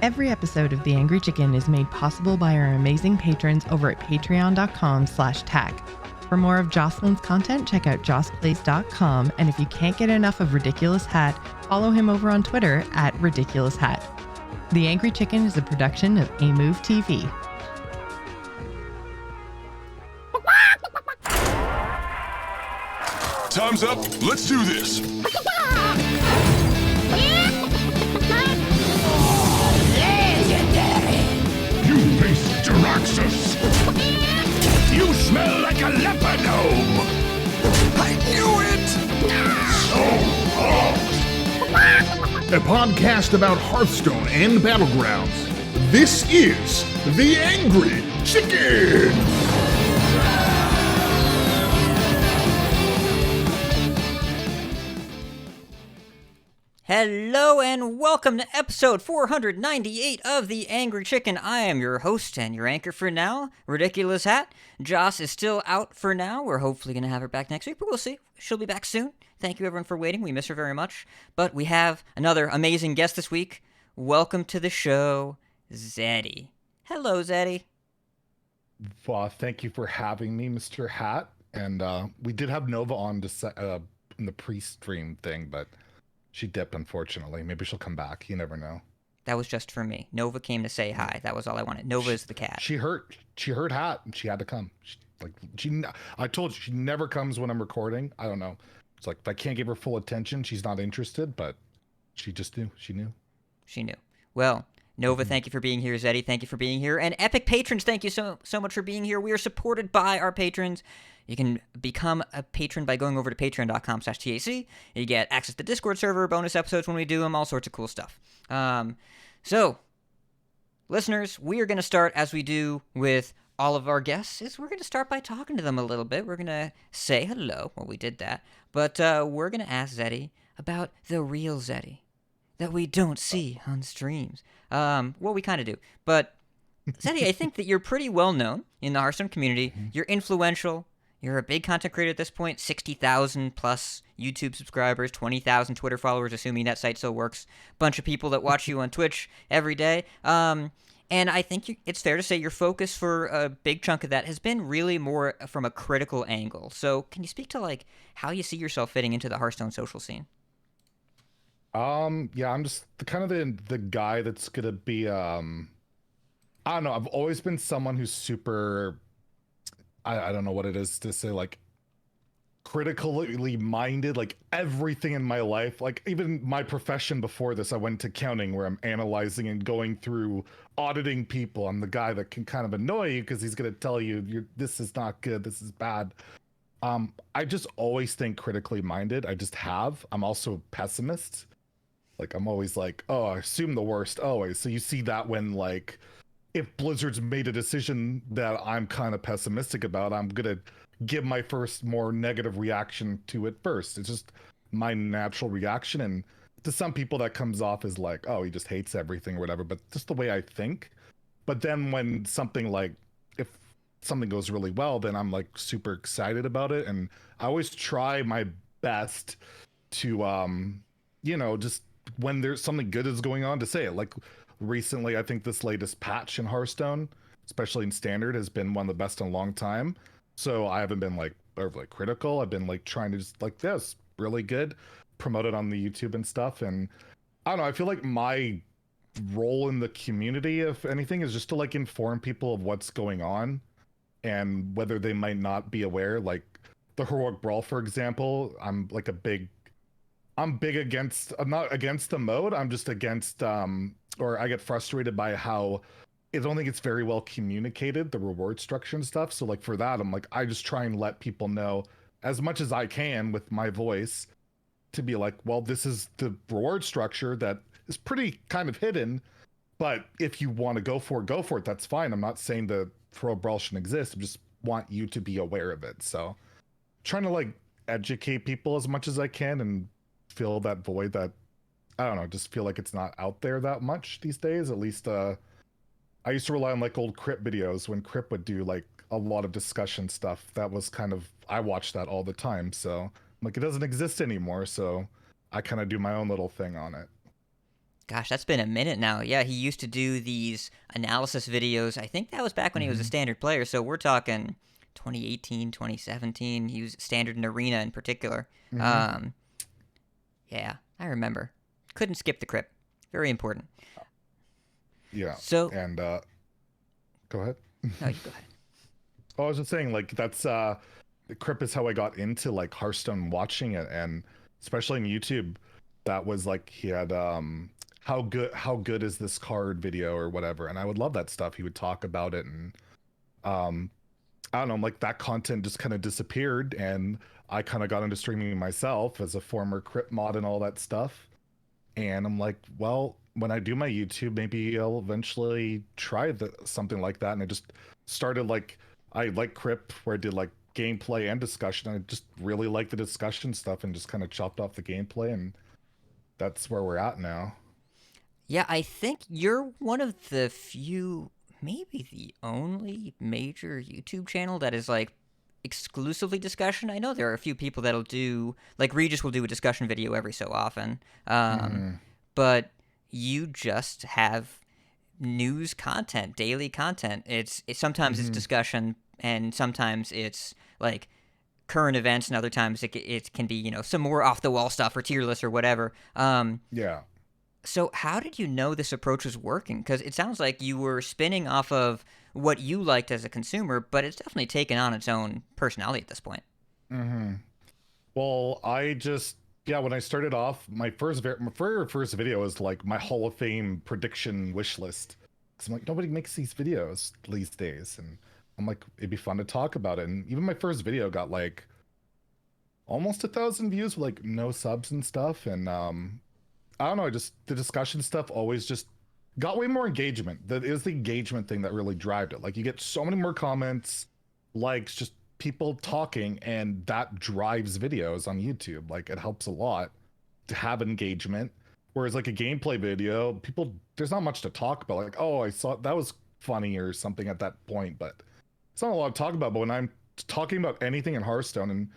Every episode of The Angry Chicken is made possible by our amazing patrons over at patreon.com/tag. For more of Jocelyn's content, check out jossplays.com. And if you can't get enough of Ridiculous Hat, follow him over on Twitter at Ridiculous Hat. The Angry Chicken is a production of A Move TV. Time's up. Let's do this. You face Jaraxxus. You smell like a leper gnome. I knew it. So A podcast about Hearthstone and Battlegrounds. This is The Angry Chicken. Hello and welcome to episode 498 of The Angry Chicken. I am your host and your anchor for now, Ridiculous Hat. Joss is still out for now. We're hopefully going to have her back next week, but we'll see. She'll be back soon. Thank you everyone for waiting. We miss her very much. But we have another amazing guest this week. Welcome to the show, Zeddy. Hello, Zeddy. Thank you for having me, Mr. Hat. And we did have Nova on in the pre-stream thing, but she dipped, unfortunately. Maybe she'll come back. You never know. That was just for me. Nova came to say hi. That was all I wanted. Nova is the cat. She heard Hat, and she had to come. I told you, she never comes when I'm recording. I don't know. It's like, if I can't give her full attention, she's not interested, but she just knew. She knew. She knew. Well, Nova, thank you for being here. Zeddy, thank you for being here. And Epic patrons, thank you so much for being here. We are supported by our patrons. You can become a patron by going over to patreon.com/TAC. You get access to the Discord server, bonus episodes when we do them, all sorts of cool stuff. So, listeners, we are going to start, as we do with all of our guests, we're going to start by talking to them a little bit. We're going to say hello. Well, we did that. But we're going to ask Zeddy about the real Zeddy that we don't see on streams. Well, we kind of do. But, Zeddy, I think that you're pretty well known in the Hearthstone community. You're influential. You're a big content creator at this point, 60,000 plus YouTube subscribers, 20,000 Twitter followers, assuming that site still works, bunch of people that watch you on Twitch every day. And I think it's fair to say your focus for a big chunk of that has been really more from a critical angle. So can you speak to how you see yourself fitting into the Hearthstone social scene? Yeah, I'm just the guy that's gonna be I don't know, I've always been someone who's super, I don't know what it is to say, critically minded, everything in my life, even my profession before this, I went to accounting where I'm analyzing and going through auditing people. I'm the guy that can kind of annoy you because he's going to tell you, this is not good, this is bad. I just always think critically minded. I just have. I'm also a pessimist. I'm always oh, I assume the worst always. So you see that when if Blizzard's made a decision that I'm kind of pessimistic about, I'm going to give my first more negative reaction to it first. It's just my natural reaction. And to some people that comes off as oh, he just hates everything or whatever, but just the way I think. But then when something if something goes really well, then I'm super excited about it. And I always try my best to, just when there's something good is going on to say it. Recently, I think this latest patch in Hearthstone, especially in Standard, has been one of the best in a long time. So I haven't been overly critical. I've been trying to just this really good, promote it on the YouTube and stuff. And I don't know, I feel like my role in the community, if anything, is just to inform people of what's going on and whether they might not be aware. The Heroic Brawl, for example, I'm not against the mode. I'm just against or I get frustrated by how I don't think it's very well communicated, the reward structure and stuff. So for that, I'm I just try and let people know as much as I can with my voice to be well, this is the reward structure that is pretty kind of hidden, but if you want to go for it, that's fine. I'm not saying the Heroic Brawl shouldn't exist. I just want you to be aware of it. So trying to educate people as much as I can and fill that void that, I don't know, just feel like it's not out there that much these days. At least I used to rely on old Crip videos when Crip would do a lot of discussion stuff. That was I watched that all the time. So it doesn't exist anymore. So I kind of do my own little thing on it. Gosh, that's been a minute now. Yeah, he used to do these analysis videos. I think that was back when he was a standard player. So we're talking 2018, 2017. He was standard in Arena in particular. Yeah, I remember. Couldn't skip the crypt. Very important. Yeah. So, And go ahead. no, you go ahead. I was just saying, like, that's the Crip is how I got into like Hearthstone, watching it, and especially on YouTube, that was like he had how good is this card video or whatever, and I would love that stuff. He would talk about it, and I don't know, like that content just kind of disappeared, and I kind of got into streaming myself as a former Crip mod and all that stuff. And I'm like, well, when I do my YouTube, maybe I'll eventually try something like that. And I just started like, I like Crip, where I did like gameplay and discussion. I just really like the discussion stuff and just kind of chopped off the gameplay. And that's where we're at now. Yeah, I think you're one of the few, maybe the only major YouTube channel that is like exclusively discussion. I know there are a few people that'll do, like Regis will do a discussion video every so often, but you just have news content, daily content. It's sometimes it's discussion, and sometimes it's like current events, and other times it can be, you know, some more off the wall stuff or tier lists or whatever. Yeah. So how did you know this approach was working? Because it sounds like you were spinning off of what you liked as a consumer, but it's definitely taken on its own personality at this point. Well, when I started off, my very first video was like my Hall of Fame prediction wish list. Because I'm like, nobody makes these videos these days. And I'm like, it'd be fun to talk about it. And even my first video got like almost 1,000 views with like no subs and stuff. And I don't know, just the discussion stuff always just got way more engagement. That is the engagement thing that really drives it. Like you get so many more comments, likes, just people talking, and that drives videos on YouTube. Like it helps a lot to have engagement. Whereas like a gameplay video, there's not much to talk about. Like, oh, I saw that was funny or something at that point, but it's not a lot to talk about. But when I'm talking about anything in Hearthstone, and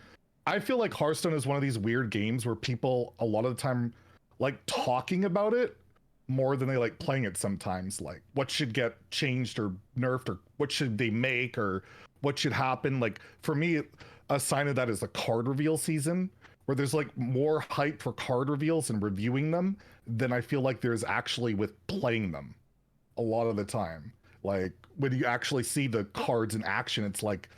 I feel like Hearthstone is one of these weird games where people a lot of the time like talking about it more than they like playing it sometimes. Like what should get changed or nerfed, or what should they make, or what should happen. Like for me, a sign of that is the card reveal season, where there's like more hype for card reveals and reviewing them than I feel like there's actually with playing them a lot of the time. Like when you actually see the cards in action, it's like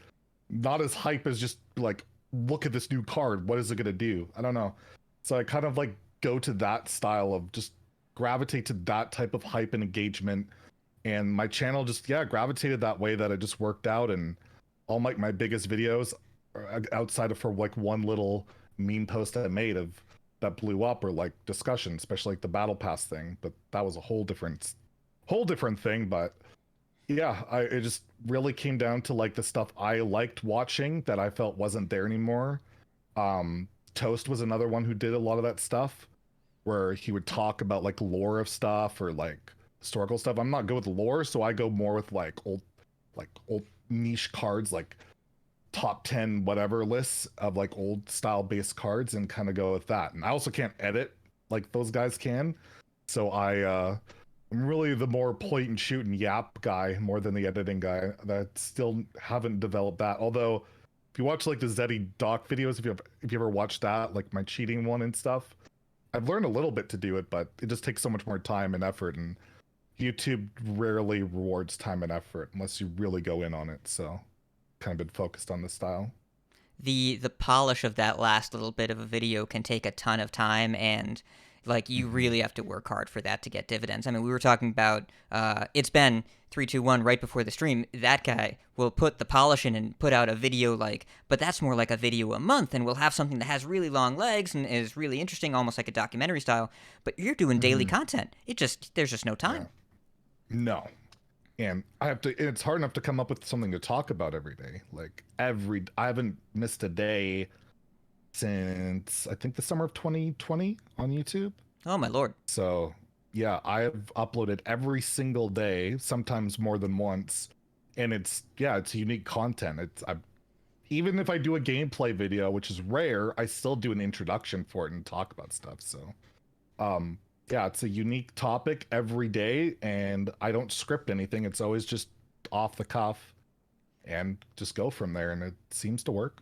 not as hype as just like, look at this new card, what is it gonna do? I don't know. So I kind of like go to that style of just gravitate to that type of hype and engagement. And my channel just, gravitated that way, that it just worked out. And all my biggest videos, outside of for like one little meme post I made that blew up, or like discussion, especially like the battle pass thing. But that was a whole different thing. But yeah, it just really came down to like the stuff I liked watching that I felt wasn't there anymore. Toast was another one who did a lot of that stuff, where he would talk about like lore of stuff or like historical stuff. I'm not good with lore, so I go more with like old niche cards, like top 10 whatever lists of like old style based cards, and kind of go with that. And I also can't edit like those guys can, so I'm really the more point and shoot and yap guy more than the editing guy. That still haven't developed that. Although if you watch like the Zeddy doc videos, if you ever watched that, like my cheating one and stuff, I've learned a little bit to do it, but it just takes so much more time and effort, and YouTube rarely rewards time and effort unless you really go in on it. So kind of been focused on this style. The polish of that last little bit of a video can take a ton of time, and like you really have to work hard for that to get dividends. I mean, we were talking about it's been 321 right before the stream. That guy will put the polish in and put out a video, like, but that's more like a video a month, and we'll have something that has really long legs and is really interesting, almost like a documentary style. But you're doing daily content. There's just no time. Yeah. No. And it's hard enough to come up with something to talk about every day. Like I haven't missed a day since I think the summer of 2020 on YouTube. Oh my lord. So yeah, I've uploaded every single day, sometimes more than once. And it's unique content. Even if I do a gameplay video, which is rare, I still do an introduction for it and talk about stuff. So Yeah, it's a unique topic every day, and I don't script anything. It's always just off the cuff and just go from there, and it seems to work.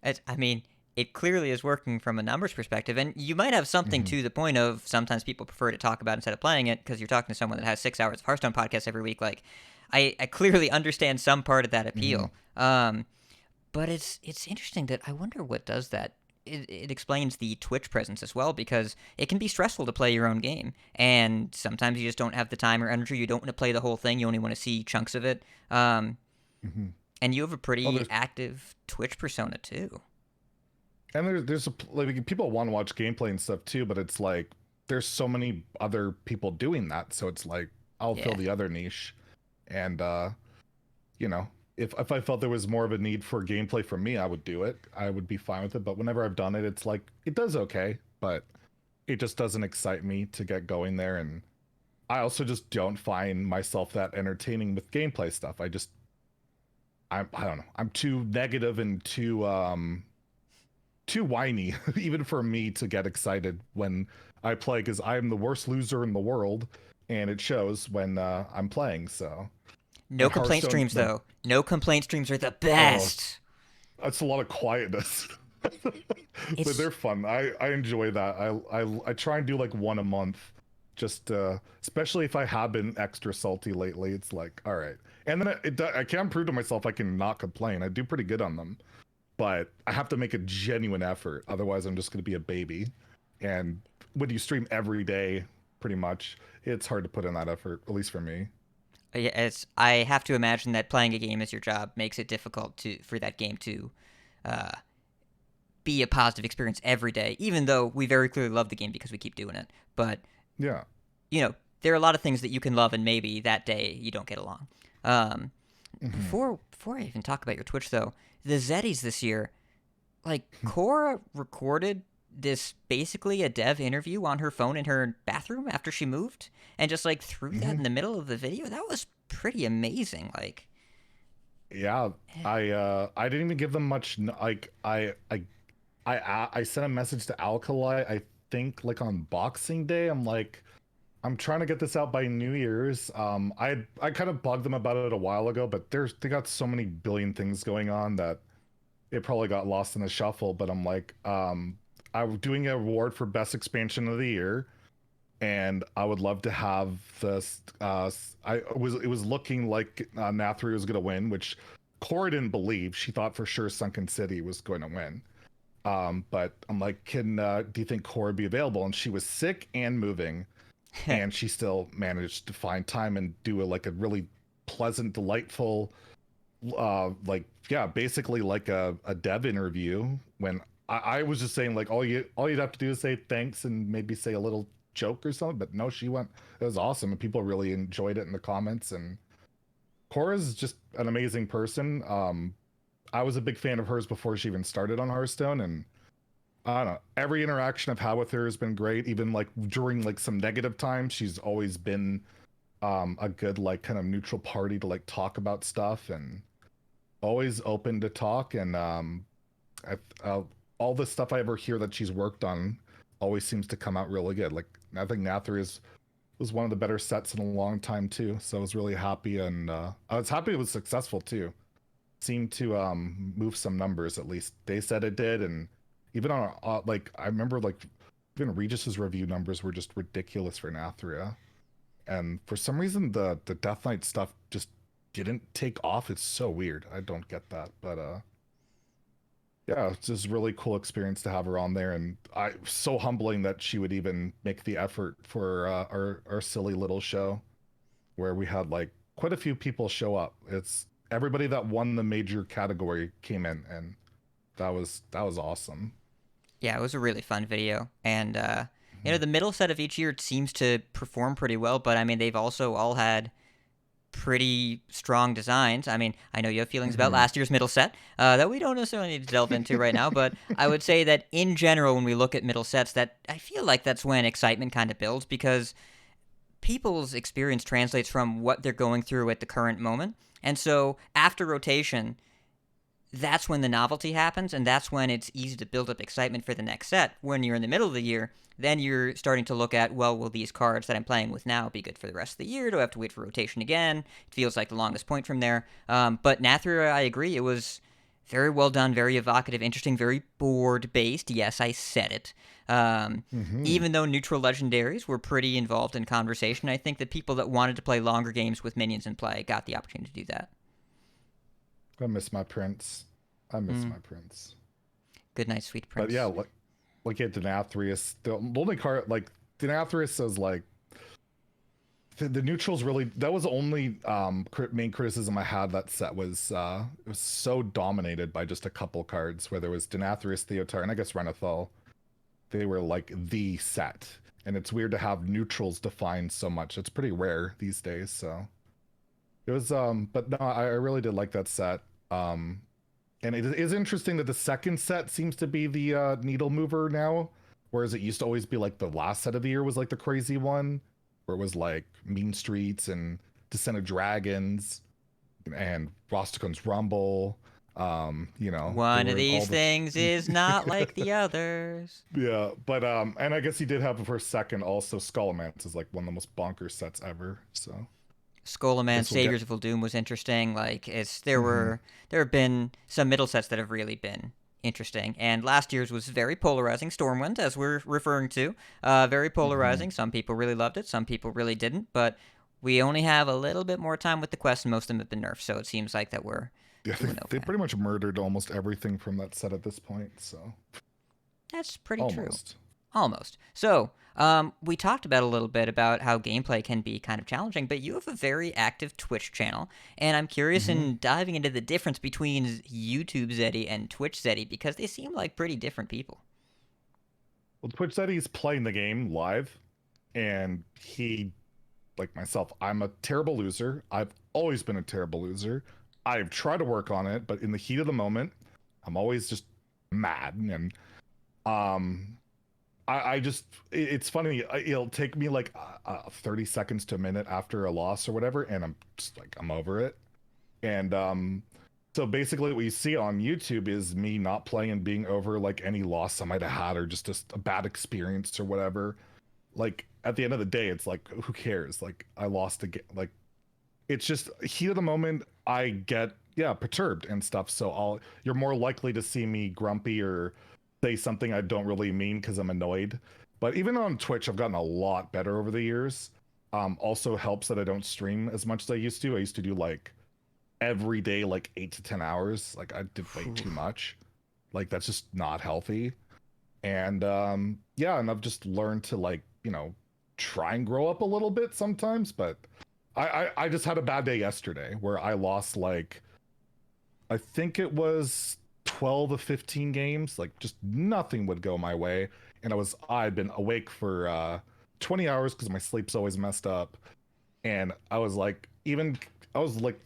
I mean, it clearly is working from a numbers perspective, and you might have something to the point of sometimes people prefer to talk about instead of playing it because you're talking to someone that has 6 hours of Hearthstone podcasts every week. Like, I clearly understand some part of that appeal, but it's interesting that I wonder what does that. It explains the Twitch presence as well, because it can be stressful to play your own game, and sometimes you just don't have the time or energy. You don't want to play the whole thing. You only want to see chunks of it. And you have a pretty active Twitch persona too. And there's like people want to watch gameplay and stuff too, but it's like there's so many other people doing that, so it's like I'll fill the other niche, and you know, if I felt there was more of a need for gameplay from me, I would do it. I would be fine with it. But whenever I've done it, it's like it does okay, but it just doesn't excite me to get going there. And I also just don't find myself that entertaining with gameplay stuff. I don't know. I'm too negative and too whiny, even for me to get excited when I play, because I'm the worst loser in the world, and it shows when I'm playing. So no complaint streams though. No complaint streams are the best. That's a lot of quietness. But they're fun. I enjoy that. I try and do like one a month, just especially if I have been extra salty lately. It's like, all right. And then I can prove to myself I can not complain. I do pretty good on them, but I have to make a genuine effort. Otherwise, I'm just going to be a baby. And when you stream every day, pretty much, it's hard to put in that effort, at least for me. Yeah, I have to imagine that playing a game as your job makes it difficult for that game to be a positive experience every day, even though we very clearly love the game because we keep doing it. But, yeah, you know, there are a lot of things that you can love, and maybe that day you don't get along. Before I even talk about your Twitch, though, the Zeddys this year, like, Cora recorded this basically a dev interview on her phone in her bathroom after she moved, and just like threw that in the middle of the video. That was pretty amazing. Like, yeah, I didn't even give them much. Like, I sent a message to Alkali, I think, like on Boxing Day. I'm like, I'm trying to get this out by New Year's. I kind of bugged them about it a while ago, but they got so many billion things going on that it probably got lost in the shuffle. But I'm like, I'm doing an award for best expansion of the year, and I would love to have this. It was looking like Nathri was going to win, which Cora didn't believe. She thought for sure Sunken City was going to win. But I'm like, do you think Cora would be available? And she was sick and moving. And she still managed to find time and do a really pleasant, delightful, basically like a dev interview. When I was just saying, like, all you'd have to do is say thanks and maybe say a little joke or something. But no, she went. It was awesome, and people really enjoyed it in the comments. And Cora's just an amazing person. I was a big fan of hers before she even started on Hearthstone, and I don't know, every interaction I've had with her has been great. Even like during like some negative times, she's always been a good like kind of neutral party to like talk about stuff, and always open to talk. And all the stuff I ever hear that she's worked on always seems to come out really good. Like, I think Nathri was one of the better sets in a long time too. So I was really happy, and I was happy it was successful too. Seemed to move some numbers, at least they said it did. And even on like, I remember like even Regis's review numbers were just ridiculous for Nathria, and for some reason the Death Knight stuff just didn't take off. It's so weird. I don't get that, but yeah, it's just a really cool experience to have her on there, and so humbling that she would even make the effort for our silly little show, where we had like quite a few people show up. It's everybody that won the major category came in, and that was awesome. Yeah, it was a really fun video, and you know, the middle set of each year seems to perform pretty well, but I mean, they've also all had pretty strong designs. I mean, I know you have feelings about last year's middle set that we don't necessarily need to delve into right now, but I would say that in general, when we look at middle sets, that I feel like that's when excitement kind of builds, because people's experience translates from what they're going through at the current moment. And so after rotation, that's when the novelty happens, and that's when it's easy to build up excitement for the next set. When you're in the middle of the year, then you're starting to look at, well, will these cards that I'm playing with now be good for the rest of the year? Do I have to wait for rotation again? It feels like the longest point from there. But Nathria, I agree, it was very well done, very evocative, interesting, very board-based. Yes, I said it. Even though neutral legendaries were pretty involved in conversation, I think that people that wanted to play longer games with minions in play got the opportunity to do that. I miss my prince. I miss my prince. Good night, sweet prince. But yeah, look at Denathrius. The only card, like, Denathrius is like, the neutrals really, that was the only main criticism I had that set was it was so dominated by just a couple cards, where there was Denathrius, Theotar, and I guess Renathal. They were like the set. And it's weird to have neutrals defined so much. It's pretty rare these days, so. It was, but no, I really did like that set. And it is interesting that the second set seems to be the needle mover now, whereas it used to always be like the last set of the year was like the crazy one, where it was like Mean Streets and Descent of Dragons and Rosticon's Rumble. You know, one of these things is not like the others. Yeah, but and I guess he did have for a second also Skullomance is like one of the most bonkers sets ever. So Skullomance, Saviors of Uldum was interesting. Like there have been some middle sets that have really been interesting, and last year's was very polarizing. Stormwind, as we're referring to, very polarizing. Some people really loved it, some people really didn't. But we only have a little bit more time with the quest, and most of them have been nerfed. So it seems like that we're they pretty much murdered almost everything from that set at this point. So that's pretty true. Almost. So, we talked about a little bit about how gameplay can be kind of challenging, but you have a very active Twitch channel, and I'm curious in diving into the difference between YouTube Zeddy and Twitch Zeddy, because they seem like pretty different people. Well, Twitch Zeddy's playing the game live, and he, like myself, I'm a terrible loser. I've always been a terrible loser. I've tried to work on it, but in the heat of the moment, I'm always just mad, and I just, it's funny, it'll take me like 30 seconds to a minute after a loss or whatever, and I'm just like, I'm over it. And so basically what you see on YouTube is me not playing and being over like any loss I might have had, or just a bad experience or whatever. Like at the end of the day, it's like, who cares? Like I lost again. Like it's just heat of the moment. I get, perturbed and stuff. So you're more likely to see me grumpy or say something I don't really mean because I'm annoyed. But even on Twitch, I've gotten a lot better over the years. Also helps that I don't stream as much as I used to. I used to do like every day, like 8 to 10 hours. Like I did way too much. Like that's just not healthy. And and I've just learned to like, try and grow up a little bit sometimes. But I just had a bad day yesterday where I lost like, I think it was 12 of 15 games. Like just nothing would go my way, and I'd been awake for 20 hours because my sleep's always messed up, and I was like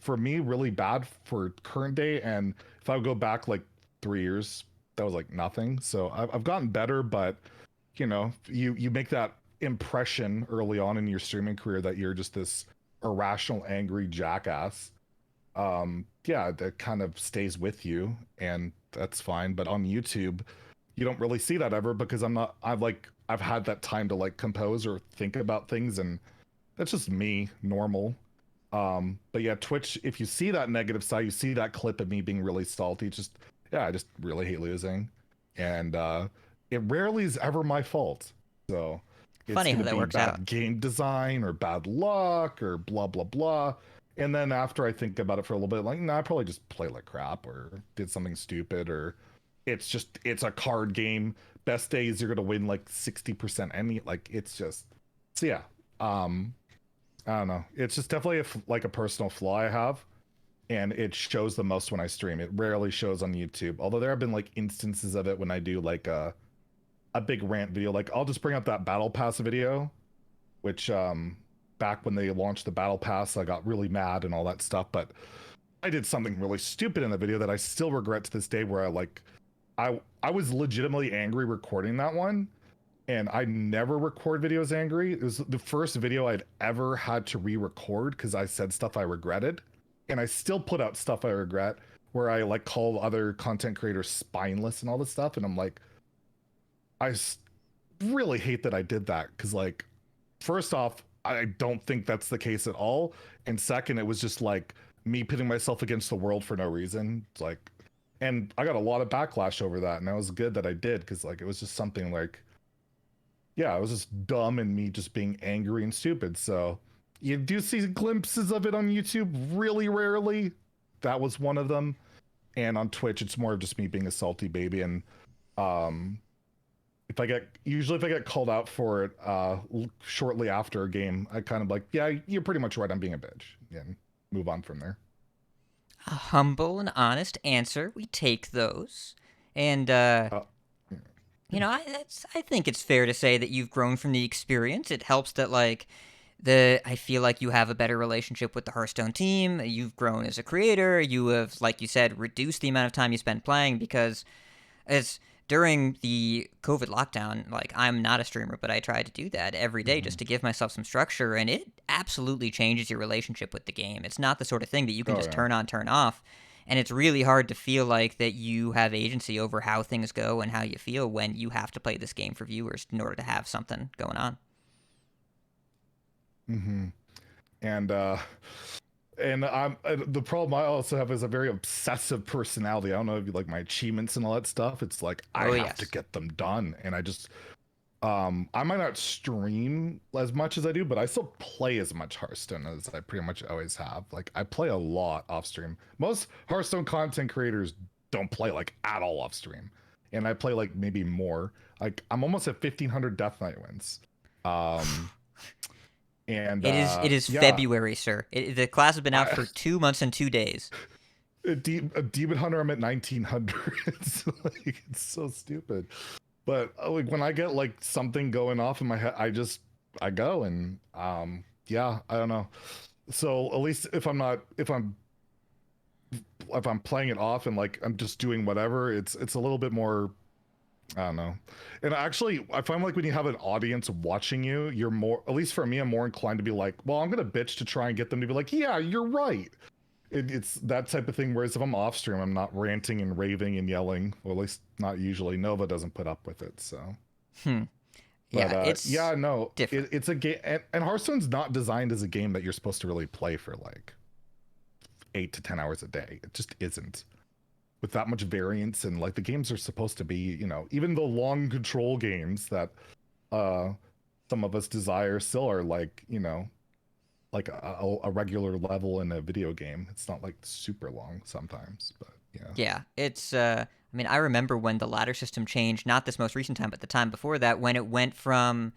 for me really bad for current day, and if I would go back like 3 years, that was like nothing. So I've gotten better, but you make that impression early on in your streaming career that you're just this irrational angry jackass. That kind of stays with you, and that's fine. But on YouTube, you don't really see that ever because I've had that time to like compose or think about things, and that's just me, normal. But yeah, Twitch, if you see that negative side, you see that clip of me being really salty, I just really hate losing. And it rarely is ever my fault. So it's funny how that works bad out. Game design or bad luck or blah blah blah. And then after I think about it for a little bit, like, I probably just play like crap or did something stupid, or it's a card game. Best days you're gonna win like 60% I don't know. It's just definitely a personal flaw I have, and it shows the most when I stream. It rarely shows on YouTube. Although there have been like instances of it when I do like a big rant video. Like I'll just bring up that Battle Pass video, which back when they launched the Battle Pass, I got really mad and all that stuff, but I did something really stupid in the video that I still regret to this day, where I was legitimately angry recording that one, and I never record videos angry. It was the first video I'd ever had to re-record because I said stuff I regretted, and I still put out stuff I regret, where I like call other content creators spineless and all this stuff, and I'm like, really hate that I did that, because like, first off, I don't think that's the case at all, and second, it was just like me pitting myself against the world for no reason. It's like, and I got a lot of backlash over that, and that was good that I did, because like it was just something like, yeah, it was just dumb and me just being angry and stupid. So you do see glimpses of it on YouTube really rarely. That was one of them. And on Twitch, it's more of just me being a salty baby. And if I get called out for it shortly after a game, I kind of like, yeah, you're pretty much right, I'm being a bitch, and move on from there. A humble and honest answer. We take those. And, you know, I think it's fair to say that you've grown from the experience. It helps that, like, I feel like you have a better relationship with the Hearthstone team. You've grown as a creator. You have, like you said, reduced the amount of time you spend playing, because during the COVID lockdown, like, I'm not a streamer, but I try to do that every day just to give myself some structure, and it absolutely changes your relationship with the game. It's not the sort of thing that you can just turn on, turn off, and it's really hard to feel like that you have agency over how things go and how you feel when you have to play this game for viewers in order to have something going on. Mm-hmm. And I'm the problem I also have is a very obsessive personality. I don't know if you like my achievements and all that stuff. It's like I have to get them done, and I just I might not stream as much as I do, but I still play as much Hearthstone as I pretty much always have. Like, I play a lot off stream. Most Hearthstone content creators don't play like at all off stream, and I play like maybe more. Like, I'm almost at 1,500 Death Knight wins. And it is February, sir. The class has been out for 2 months and 2 days. A Demon Hunter, I'm at 1,900. It's like, it's so stupid. But like, when I get like something going off in my head, I go, and yeah, I don't know. So at least if I'm playing it off and like I'm just doing whatever, it's a little bit more, I don't know. And actually, I find like when you have an audience watching you, you're more, at least for me, I'm more inclined to be like, well, I'm gonna bitch to try and get them to be like, yeah, you're right. It's that type of thing. Whereas if I'm off stream, I'm not ranting and raving and yelling, or at least not usually. Nova doesn't put up with it, so. Yeah, it's different. It's a game, and Hearthstone's not designed as a game that you're supposed to really play for like 8 to 10 hours a day. It just isn't. With that much variance, and like the games are supposed to be, you know, even the long control games that some of us desire still are like, you know, like a regular level in a video game. It's not like super long sometimes, but yeah. Yeah, it's I mean, I remember when the ladder system changed, not this most recent time, but the time before that, when it went from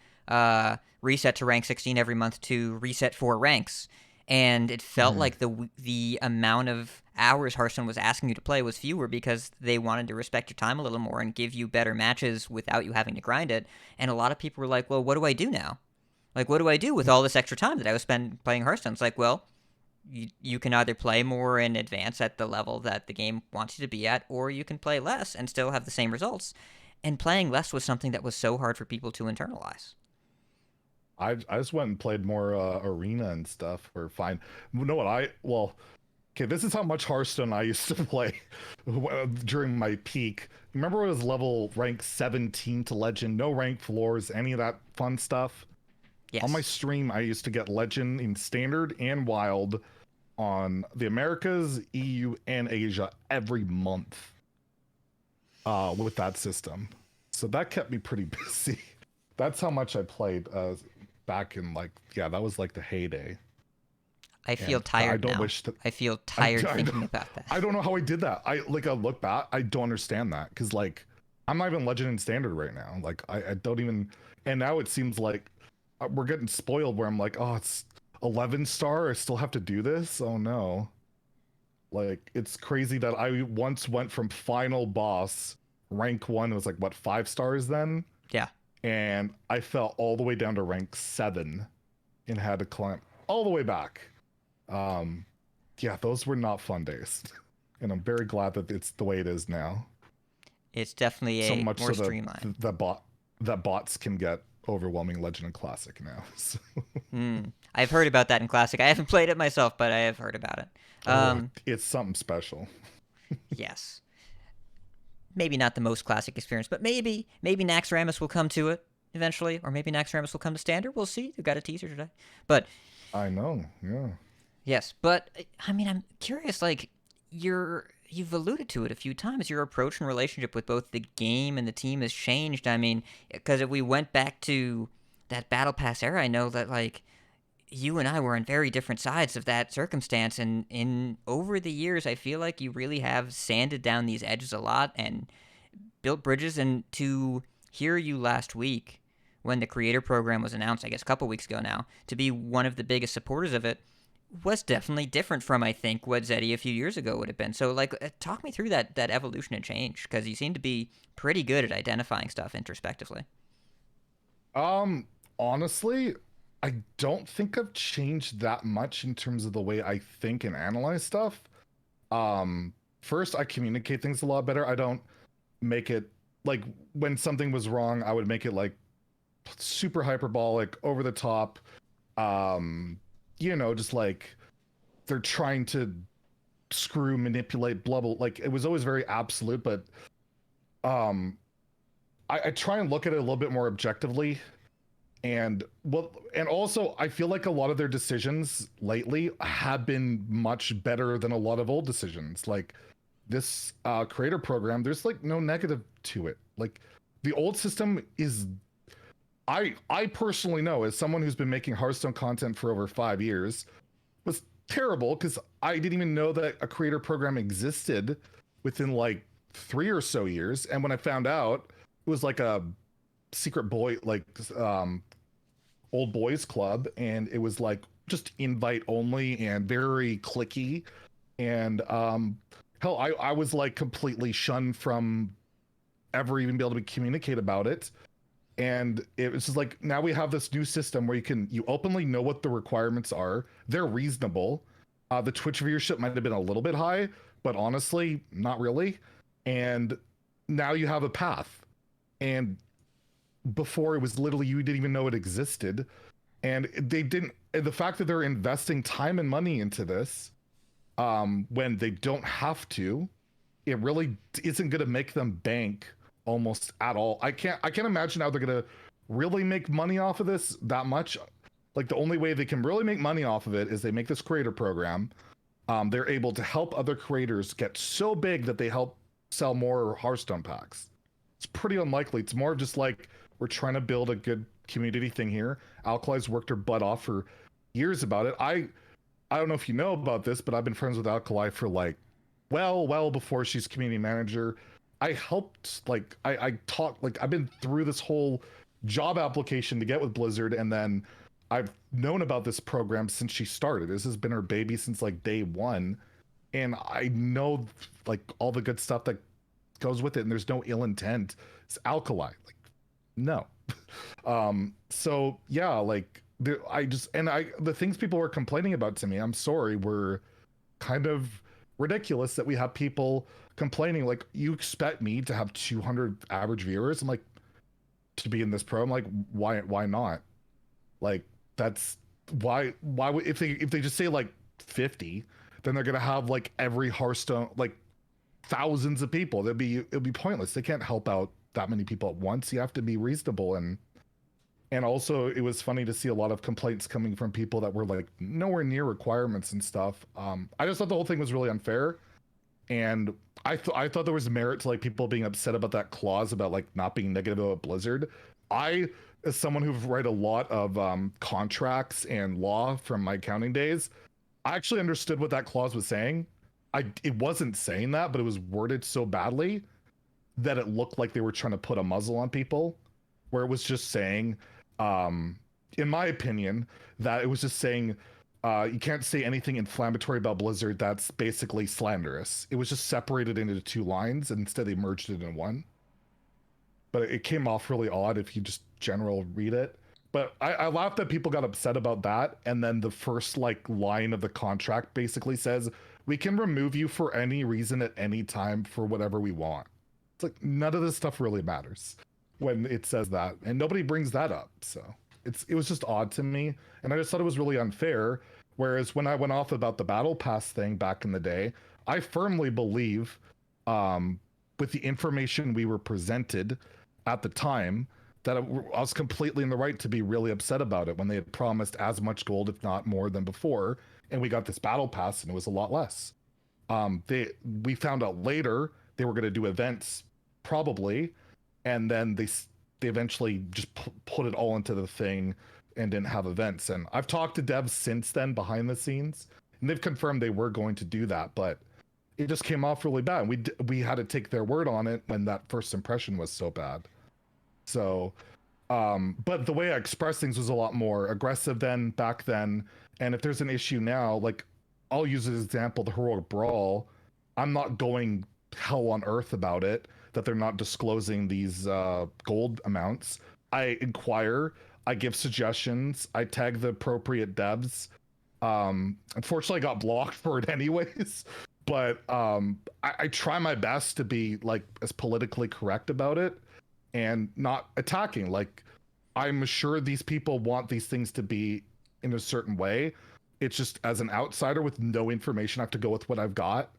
reset to rank 16 every month to reset 4 ranks. And it felt like the amount of hours Hearthstone was asking you to play was fewer, because they wanted to respect your time a little more and give you better matches without you having to grind it. And a lot of people were like, well, what do I do now? Like, what do I do with all this extra time that I was spending playing Hearthstone? It's like, well, you can either play more in advance at the level that the game wants you to be at, or you can play less and still have the same results. And playing less was something that was so hard for people to internalize. I just went and played more arena and stuff, or fine. You know what? Okay, this is how much Hearthstone I used to play during my peak. Remember when it was level rank 17 to legend, no rank floors, any of that fun stuff? Yes. On my stream, I used to get legend in standard and wild on the Americas, EU, and Asia every month with that system. So that kept me pretty busy. That's how much I played back in, like, yeah, that was like the heyday. I feel tired now. I feel tired thinking about that. I don't know how I did that. I look back, I don't understand that, because like I'm not even legend in standard right now. Like I don't even, and now it seems like we're getting spoiled where I'm like, oh, it's 11 star, I still have to do this. Oh no. Like, it's crazy that I once went from final boss rank 1, it was like what, 5 stars then? Yeah. And I fell all the way down to rank 7 and had to climb all the way back. Yeah, those were not fun days. And I'm very glad that it's the way it is now. It's definitely more streamlined. That bots can get overwhelming Legend and Classic now. So. I've heard about that in Classic. I haven't played it myself, but I have heard about it. It's something special. Yes. Maybe not the most classic experience, but maybe Naxxramas will come to it eventually, or maybe Naxxramas will come to standard. We'll see. We've got a teaser today. But I know, yeah. yes, but I mean, I'm curious. Like, you've alluded to it a few times. Your approach and relationship with both the game and the team has changed. I mean, because if we went back to that Battle Pass era, I know that like you and I were on very different sides of that circumstance, and in over the years, I feel like you really have sanded down these edges a lot and built bridges. And to hear you last week when the creator program was announced, I guess a couple weeks ago now, to be one of the biggest supporters of it was definitely different from, I think, what Zeddy a few years ago would have been. So, like, talk me through that evolution and change, because you seem to be pretty good at identifying stuff introspectively. Honestly, I don't think I've changed that much in terms of the way I think and analyze stuff. First, I communicate things a lot better. I don't make it like when something was wrong, I would make it like super hyperbolic, over the top. Just like they're trying to screw, manipulate, blah, blah. Like it was always very absolute, but I try and look at it a little bit more objectively. And also I feel like a lot of their decisions lately have been much better than a lot of old decisions. Like this creator program, there's like no negative to it. Like the old system is, I personally know, as someone who's been making Hearthstone content for over 5 years, was terrible because I didn't even know that a creator program existed within like 3 or so years. And when I found out, it was like a secret boy, like old boys club, and it was like just invite only and very clicky. And hell, I was like completely shunned from ever even be able to communicate about it. And it was just like, now we have this new system where you openly know what the requirements are. They're reasonable. The Twitch viewership might have been a little bit high, but honestly, not really. And now you have a path. And before, it was literally, you didn't even know it existed. And they didn't, and the fact that they're investing time and money into this, when they don't have to, it really isn't going to make them bank almost at all. I can't imagine how they're gonna really make money off of this that much. Like the only way they can really make money off of it is they make this creator program. They're able to help other creators get so big that they help sell more Hearthstone packs. It's pretty unlikely. It's more just like, we're trying to build a good community thing here. Alkali's worked her butt off for years about it. I don't know if you know about this, but I've been friends with Alkali for like well before she's community manager. I helped, like, I talked, like, I've been through this whole job application to get with Blizzard, and then I've known about this program since she started. This has been her baby since, like, day one, and I know, like, all the good stuff that goes with it, and there's no ill intent. It's Alkali. Like, no. So, yeah, like, the things people were complaining about to me, I'm sorry, were kind of ridiculous, that we have people complaining like, you expect me to have 200 average viewers? I'm like, to be in this pro? I'm like, why not? Like, that's why would, if they just say like 50, then they're gonna have like every Hearthstone, like thousands of people. It'll be pointless. They can't help out that many people at once. You have to be reasonable. And also, it was funny to see a lot of complaints coming from people that were like nowhere near requirements and stuff. I just thought the whole thing was really unfair. And I thought there was merit to like people being upset about that clause about like not being negative about Blizzard. I, as someone who've read a lot of contracts and law from my accounting days, I actually understood what that clause was saying. It wasn't saying that, but it was worded so badly that it looked like they were trying to put a muzzle on people, where it was just saying, in my opinion, that it was just saying, you can't say anything inflammatory about Blizzard that's basically slanderous. It was just separated into 2 lines, and instead they merged it in one. But it came off really odd if you just general read it. But I laughed that people got upset about that, and then the first like line of the contract basically says, we can remove you for any reason at any time for whatever we want. It's like, none of this stuff really matters when it says that, and nobody brings that up. So it was just odd to me, and I just thought it was really unfair. Whereas when I went off about the Battle Pass thing back in the day, I firmly believe, with the information we were presented at the time, that I was completely in the right to be really upset about it when they had promised as much gold, if not more, than before, and we got this battle pass and it was a lot less. We found out later they were going to do events, probably, and then they eventually just put it all into the thing and didn't have events. And I've talked to devs since then behind the scenes, and they've confirmed they were going to do that, but it just came off really bad. We had to take their word on it when that first impression was so bad. So, but the way I expressed things was a lot more aggressive back then. And if there's an issue now, like I'll use as an example, the Heroic Brawl, I'm not going hell on earth about it, that they're not disclosing these gold amounts. I inquire, I give suggestions, I tag the appropriate devs. Unfortunately, I got blocked for it anyways, but I try my best to be like as politically correct about it and not attacking. Like, I'm sure these people want these things to be in a certain way. It's just, as an outsider with no information, I have to go with what I've got.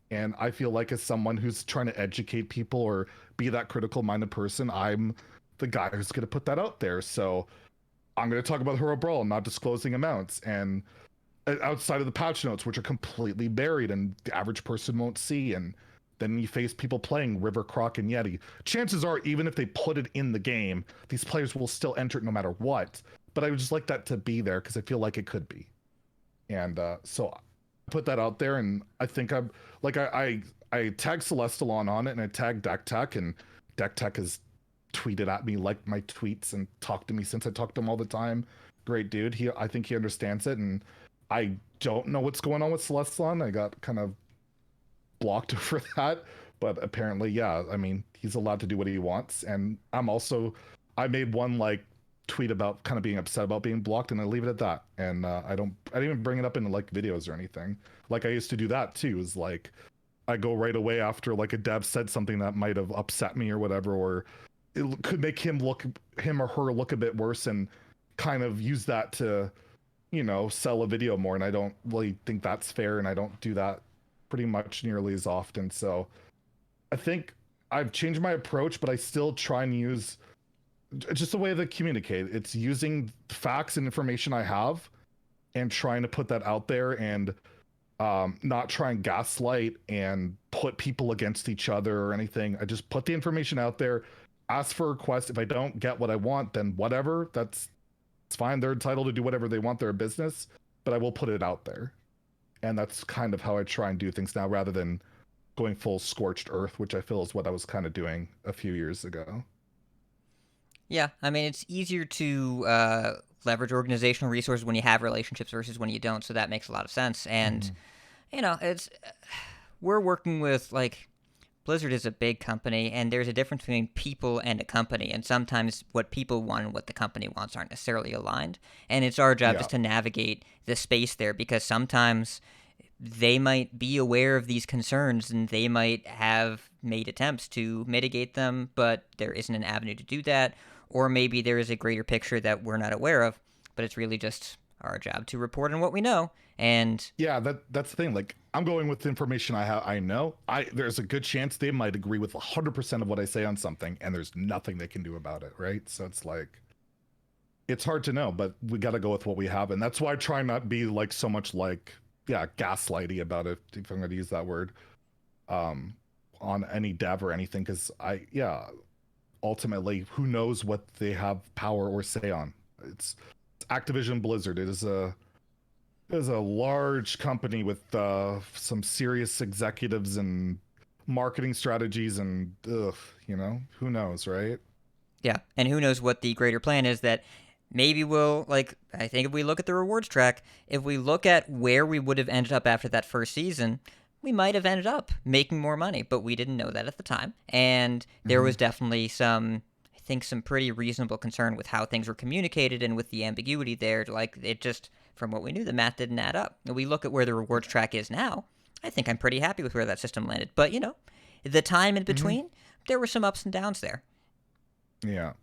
And I feel like, as someone who's trying to educate people or be that critical minded person, I'm the guy who's going to put that out there. So I'm going to talk about Hero Brawl, not disclosing amounts, and outside of the patch notes, which are completely buried and the average person won't see. And then you face people playing River, Croc, and Yeti. Chances are, even if they put it in the game, these players will still enter it no matter what. But I would just like that to be there because I feel like it could be. And so I put that out there, and I think I'm like, I tagged Celestalon on it, and I tagged Deck Tech, and Deck Tech has tweeted at me, liked my tweets, and talked to me since I talk to him all the time. Great dude. I think he understands it, and I don't know what's going on with Celestalon. I got kind of blocked for that, but apparently, yeah, I mean, he's allowed to do what he wants. And I made one like tweet about kind of being upset about being blocked, and I leave it at that. And I didn't even bring it up in like videos or anything. Like I used to do that too, is like I go right away after like a dev said something that might have upset me or whatever, or it could make him or her look a bit worse, and kind of use that to, sell a video more. And I don't really think that's fair, and I don't do that pretty much nearly as often. So I think I've changed my approach, but I still try and use just a way to communicate. It's using facts and information I have and trying to put that out there, and not try and gaslight and put people against each other or anything. I just put the information out there, ask for a request. If I don't get what I want, then whatever, it's fine. They're entitled to do whatever they want. They're a business, but I will put it out there. And that's kind of how I try and do things now, rather than going full scorched earth, which I feel is what I was kind of doing a few years ago. Yeah, I mean, it's easier to leverage organizational resources when you have relationships versus when you don't, so that makes a lot of sense. And, we're working with, like, Blizzard is a big company, and there's a difference between people and a company, and sometimes what people want and what the company wants aren't necessarily aligned, and it's our job just to navigate the space there, because sometimes they might be aware of these concerns, and they might have made attempts to mitigate them, but there isn't an avenue to do that, or maybe there is a greater picture that we're not aware of, but it's really just our job to report on what we know. And yeah, that's the thing. Like, I'm going with the information I know. There's a good chance they might agree with 100% of what I say on something, and there's nothing they can do about it, right? So it's like, it's hard to know, but we got to go with what we have. And that's why I try not be like so much like, gaslighty about it, if I'm going to use that word, on any dev or anything. Because ultimately, who knows what they have power or say on. It's Activision Blizzard. It is a large company with some serious executives and marketing strategies, and who knows, right? Yeah, and who knows what the greater plan is that maybe I think if we look at the rewards track, if we look at where we would have ended up after that first season, we might have ended up making more money, but we didn't know that at the time. And there was definitely some pretty reasonable concern with how things were communicated and with the ambiguity there. Like, it just, from what we knew, the math didn't add up. And we look at where the rewards track is now, I think I'm pretty happy with where that system landed. But, the time in between, there were some ups and downs there. Yeah.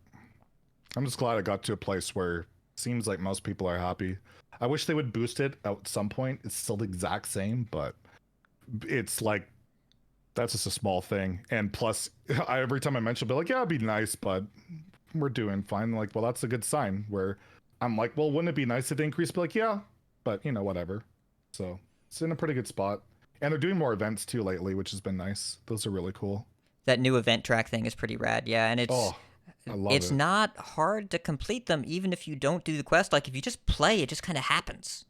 I'm just glad I got to a place where it seems like most people are happy. I wish they would boost it at some point. It's still the exact same, but it's like that's just a small thing. And plus, every time I mention, I'll be like, yeah, it'd be nice, but we're doing fine. Like, well, that's a good sign. Where I'm like, well, wouldn't it be nice if it increased? Be like, yeah, but whatever. So it's in a pretty good spot. And they're doing more events too lately, which has been nice. Those are really cool. That new event track thing is pretty rad, yeah, and I love it's it. not hard to complete them, even if you don't do the quest. Like if you just play, it just kind of happens.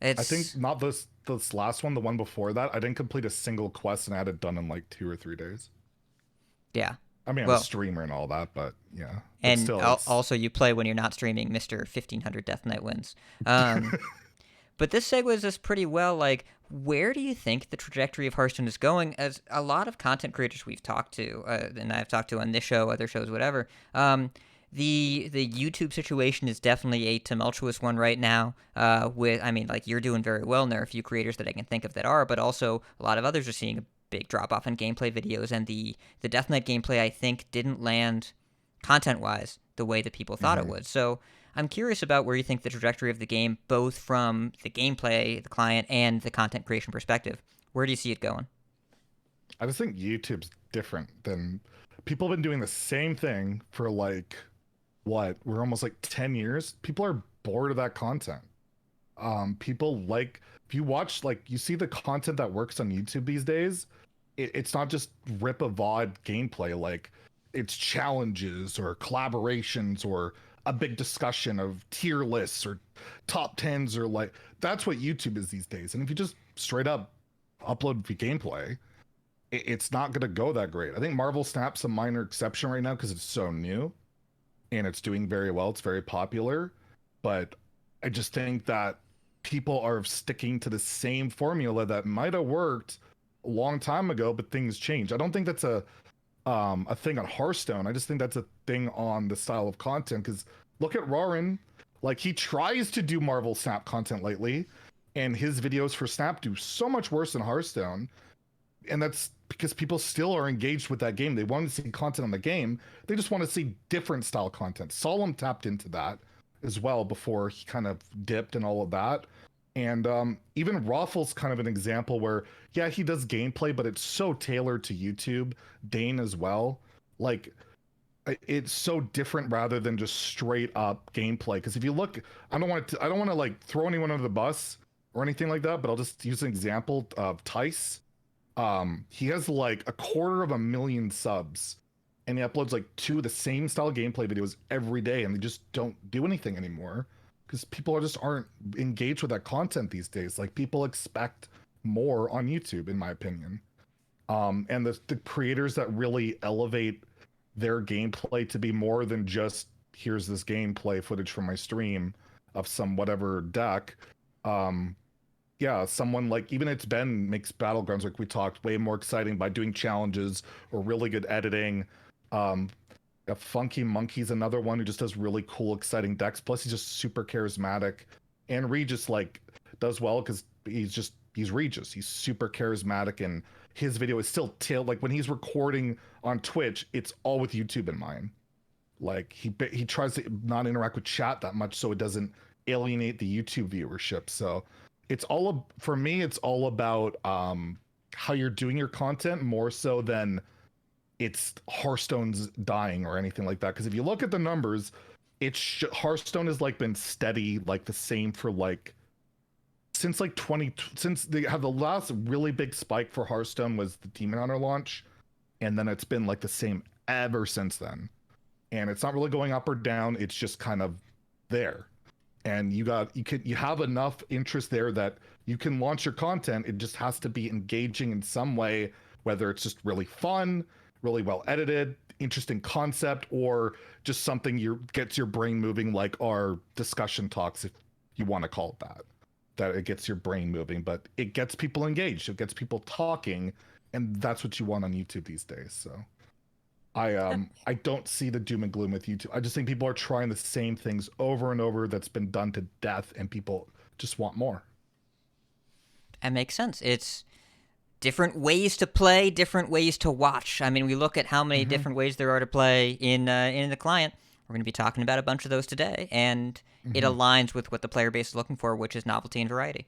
I think not this last one, the one before that. I didn't complete a single quest, and I had it done in like 2 or 3 days. Yeah. I mean, I'm a streamer and all that, but yeah. And still, also, you play when you're not streaming, Mr. 1500 Death Knight wins. But this segues us pretty well. Like, where do you think the trajectory of Hearthstone is going? As a lot of content creators we've talked to, and I've talked to on this show, other shows, whatever, the YouTube situation is definitely a tumultuous one right now. Like you're doing very well, and there are a few creators that I can think of that are, but also a lot of others are seeing a big drop off in gameplay videos, and the Death Knight gameplay I think didn't land content wise the way that people thought it would. So I'm curious about where you think the trajectory of the game, both from the gameplay, the client, and the content creation perspective. Where do you see it going? I just think YouTube's different than people have been doing the same thing for like we're almost like 10 years. People are bored of that content. People like, if you watch, like, you see the content that works on YouTube these days, it's not just rip a VOD gameplay, like it's challenges or collaborations or a big discussion of tier lists or top 10s, or like, that's what YouTube is these days. And if you just straight up upload the gameplay, it's not going to go that great. I think Marvel Snap's a minor exception right now because it's so new and it's doing very well. It's very popular, but I just think that people are sticking to the same formula that might have worked a long time ago, but things change. I don't think that's a thing on Hearthstone. I just think that's a thing on the style of content. Because look at Rorin, like he tries to do Marvel Snap content lately, and his videos for Snap do so much worse than Hearthstone. And that's because people still are engaged with that game. They want to see content on the game. They just want to see different style content. Solemn tapped into that as well before he kind of dipped and all of that. And even Raffle's kind of an example where, yeah, he does gameplay, but it's so tailored to YouTube. Dane as well. Like, it's so different rather than just straight up gameplay. Because if you look, I don't want to like throw anyone under the bus or anything like that, but I'll just use an example of Tice. He has like 250,000 subs, and he uploads like 2 of the same style gameplay videos every day, and they just don't do anything anymore because people aren't engaged with that content these days. Like, people expect more on YouTube, in my opinion. And the creators that really elevate their gameplay to be more than just, here's this gameplay footage from my stream of some whatever deck. Yeah, someone like, even It's Ben makes Battlegrounds, like we talked, way more exciting by doing challenges or really good editing. Funky Monkey's another one who just does really cool, exciting decks. Plus, he's just super charismatic. And Regis like does well because he's Regis. He's super charismatic, and his video is still like when he's recording on Twitch, it's all with YouTube in mind. Like he tries to not interact with chat that much so it doesn't alienate the YouTube viewership. So for me, it's all about how you're doing your content more so than it's Hearthstone's dying or anything like that. Because if you look at the numbers, Hearthstone has like been steady, like the same for like since they have the last really big spike for Hearthstone was the Demon Hunter launch, and then it's been like the same ever since then. And it's not really going up or down, it's just kind of there. And you have enough interest there that you can launch your content. It just has to be engaging in some way, whether it's just really fun, really well edited, interesting concept, or just something gets your brain moving, like our discussion talks, if you want to call it that it gets your brain moving, but it gets people engaged, it gets people talking, and that's what you want on YouTube these days. So I don't see the doom and gloom with YouTube. I just think people are trying the same things over and over that's been done to death, and people just want more. That makes sense. It's different ways to play, different ways to watch. I mean, we look at how many different ways there are to play in the client. We're going to be talking about a bunch of those today, and it aligns with what the player base is looking for, which is novelty and variety.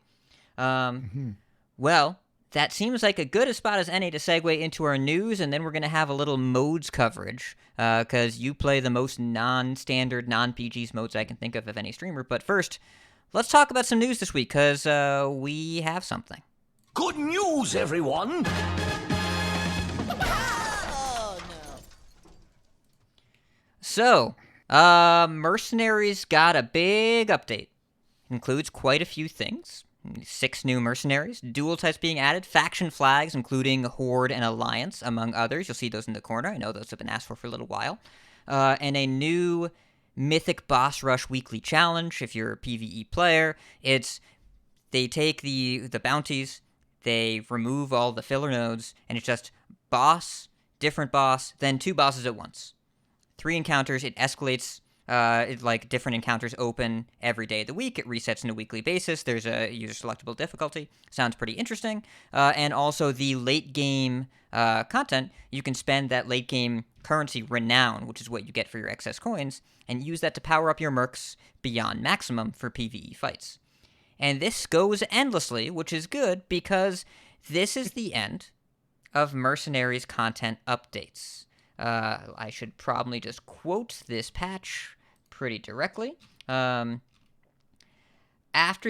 Well, that seems like a good a spot as any to segue into our news, and then we're going to have a little modes coverage, because you play the most non-standard, non-PGs modes I can think of any streamer. But first, let's talk about some news this week, because we have something. Good news, everyone! So, Mercenaries got a big update. Includes quite a few things. 6 new mercenaries, dual types being added, faction flags, including Horde and Alliance, among others. You'll see those in the corner. I know those have been asked for a little while. And a new Mythic Boss Rush weekly challenge. If you're a PvE player, they take the bounties, they remove all the filler nodes, and it's just boss, different boss, then 2 bosses at once. 3 encounters, it escalates. Different encounters open every day of the week. It resets on a weekly basis. There's a user-selectable difficulty. Sounds pretty interesting. And also the late-game content, you can spend that late-game currency Renown, which is what you get for your excess coins, and use that to power up your mercs beyond maximum for PvE fights. And this goes endlessly, which is good because this is the end of Mercenaries content updates. I should probably just quote this patch pretty directly. After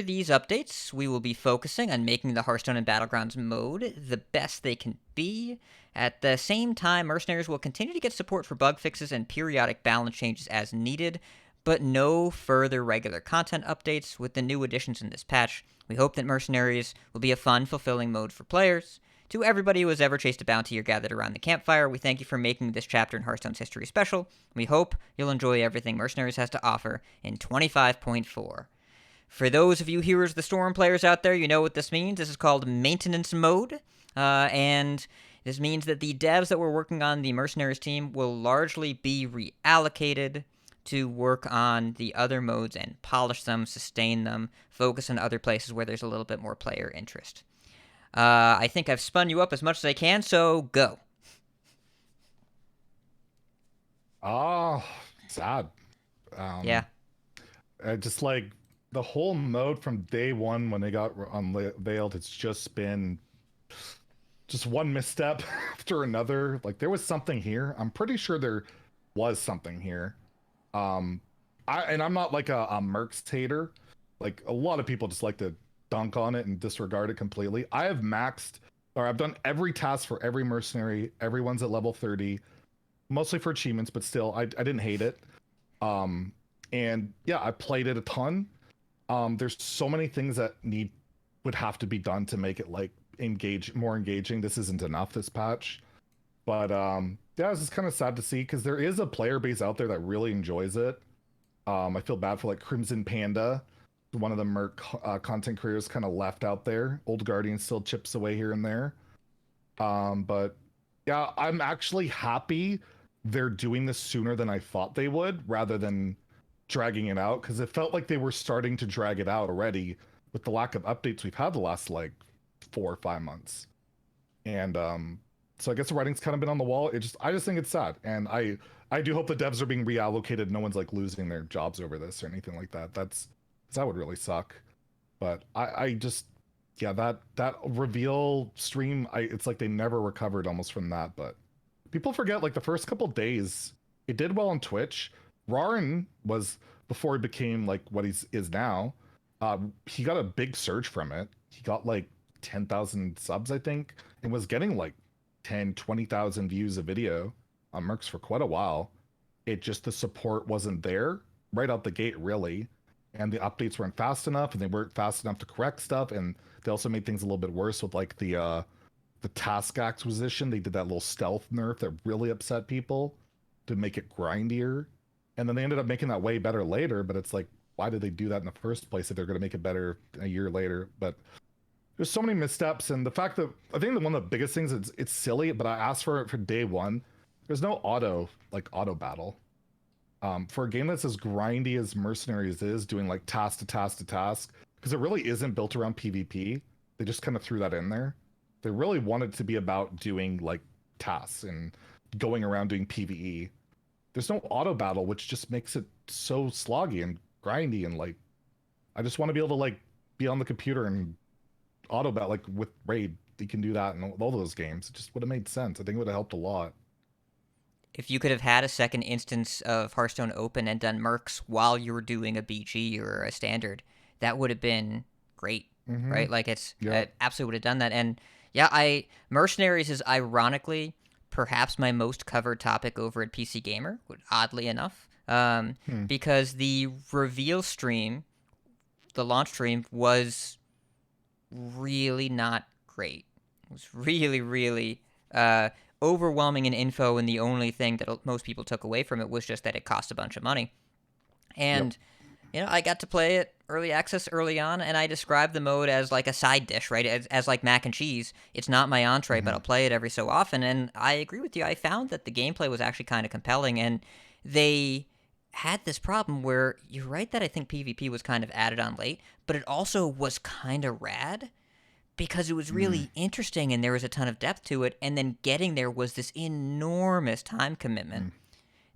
these updates, we will be focusing on making the Hearthstone and Battlegrounds mode the best they can be. At the same time, Mercenaries will continue to get support for bug fixes and periodic balance changes as needed, but no further regular content updates with the new additions in this patch. We hope that Mercenaries will be a fun, fulfilling mode for players. To everybody who has ever chased a bounty or gathered around the campfire, we thank you for making this chapter in Hearthstone's history special. We hope you'll enjoy everything Mercenaries has to offer in 25.4. For those of you Heroes of the Storm players out there, you know what this means. This is called Maintenance Mode, and this means that the devs that were working on the Mercenaries team will largely be reallocated to work on the other modes and polish them, sustain them, focus on other places where there's a little bit more player interest. I think I've spun you up as much as I can, so go. Oh, sad. Yeah. Just like the whole mode from day one when they got unveiled, it's just been just one misstep after another. Like there was something here. I'm pretty sure there was something here. I'm not like a Mercs hater. Like a lot of people just like to dunk on it and disregard it completely. I've done every task for every mercenary. Everyone's at level 30, mostly for achievements, but still, I didn't hate it. And yeah, I played it a ton. There's so many things that would have to be done to make it like more engaging. This isn't enough this patch, but yeah, it's just kind of sad to see because there is a player base out there that really enjoys it. I feel bad for like Crimson Panda. One of the Merc content creators kind of left out there. Old Guardian still chips away here and there. But yeah, I'm actually happy they're doing this sooner than I thought they would, rather than dragging it out, because it felt like they were starting to drag it out already with the lack of updates we've had the last like 4 or 5 months. And so I guess the writing's kind of been on the wall. I just think it's sad. And I do hope the devs are being reallocated. No one's like losing their jobs over this or anything like that. That would really suck. But that reveal stream, it's like they never recovered almost from that. But people forget, like the first couple days, it did well on Twitch. Rarin was, before he became like what he is now, he got a big surge from it. He got like 10,000 subs, I think, and was getting like 20,000 views a video on Mercs for quite a while. The support wasn't there right out the gate, really. And the updates weren't fast enough, and they weren't fast enough to correct stuff. And they also made things a little bit worse with like the task acquisition. They did that little stealth nerf that really upset people to make it grindier. And then they ended up making that way better later. But it's like, why did they do that in the first place if they're going to make it better a year later? But there's so many missteps. And the fact that I think one of the biggest things is it's silly, but I asked for it for day one. There's no auto battle. For a game that's as grindy as Mercenaries is, doing like task to task to task, because it really isn't built around PvP. They just kind of threw that in there. They really wanted to be about doing like tasks and going around doing PvE. There's no auto battle, which just makes it so sloggy and grindy, and like I just want to be able to like be on the computer and auto battle like with Raid. you can do that in all those games. It just would have made sense. I think it would have helped a lot. If you could have had a second instance of Hearthstone open and done mercs while you were doing a BG or a standard, that would have been great, right? Like I absolutely would have done that. And yeah, Mercenaries is ironically perhaps my most covered topic over at PC Gamer, oddly enough, because the reveal stream, the launch stream, was really not great. It was really, really overwhelming in info, and the only thing that most people took away from it was just that it cost a bunch of money. And I got to play it early access early on, and I described the mode as like a side dish, right? As like mac and cheese. It's not my entree, but I'll play it every so often. And I agree with you. I found that the gameplay was actually kind of compelling, and they had this problem where you're right that I think PvP was kind of added on late, but it also was kind of rad because it was really interesting and there was a ton of depth to it. And then getting there was this enormous time commitment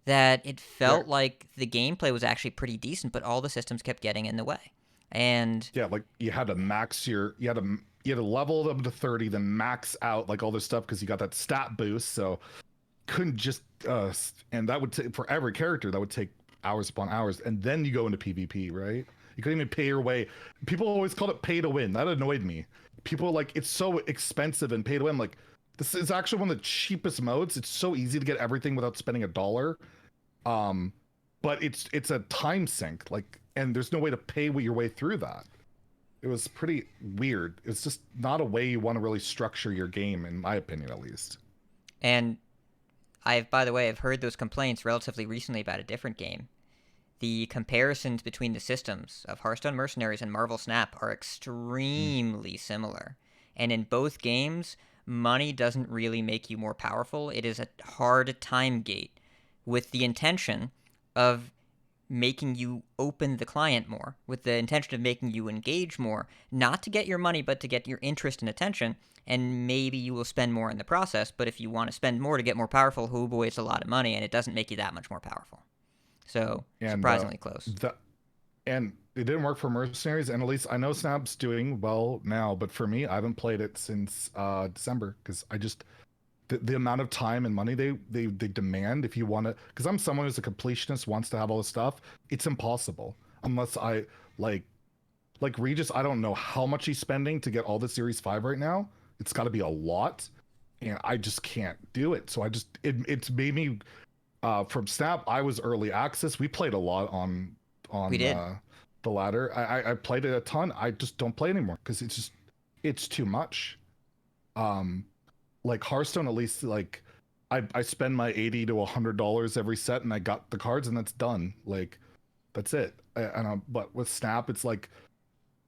that it felt like the gameplay was actually pretty decent, but all the systems kept getting in the way. And like you had to max you had to level them to 30, then max out like all this stuff because you got that stat boost. So couldn't just and that would take for every character that would take hours upon hours, and then you go into PvP, right? You couldn't even pay your way. People always called it pay to win. That annoyed me. People are like, it's so expensive and pay to win. Like, this is actually one of the cheapest modes. It's so easy to get everything without spending $1. But it's a time sink, like, and there's no way to pay your way through that. It was pretty weird. It's just not a way you want to really structure your game, in my opinion, at least. And by the way, I've heard those complaints relatively recently about a different game. The comparisons between the systems of Hearthstone Mercenaries and Marvel Snap are extremely similar. And in both games, money doesn't really make you more powerful. It is a hard time gate with the intention of making you open the client more, with the intention of making you engage more, not to get your money, but to get your interest and attention. And maybe you will spend more in the process, but if you want to spend more to get more powerful, oh boy, it's a lot of money, and it doesn't make you that much more powerful. So, surprisingly close. And it didn't work for Mercenaries, and at least I know Snap's doing well now, but for me, I haven't played it since December, because I just, the amount of time and money they demand if you want to, because I'm someone who's a completionist, wants to have all this stuff, it's impossible. Unless I, like Regis, I don't know how much he's spending to get all the Series 5 right now. It's got to be a lot, and I just can't do it. So it's made me, from Snap, I was early access. We played a lot on the ladder. I played it a ton. I just don't play anymore because it's too much. Like Hearthstone, at least, like I spend my $80 to $100 every set, and I got the cards, and that's done. Like that's it. But with Snap, it's like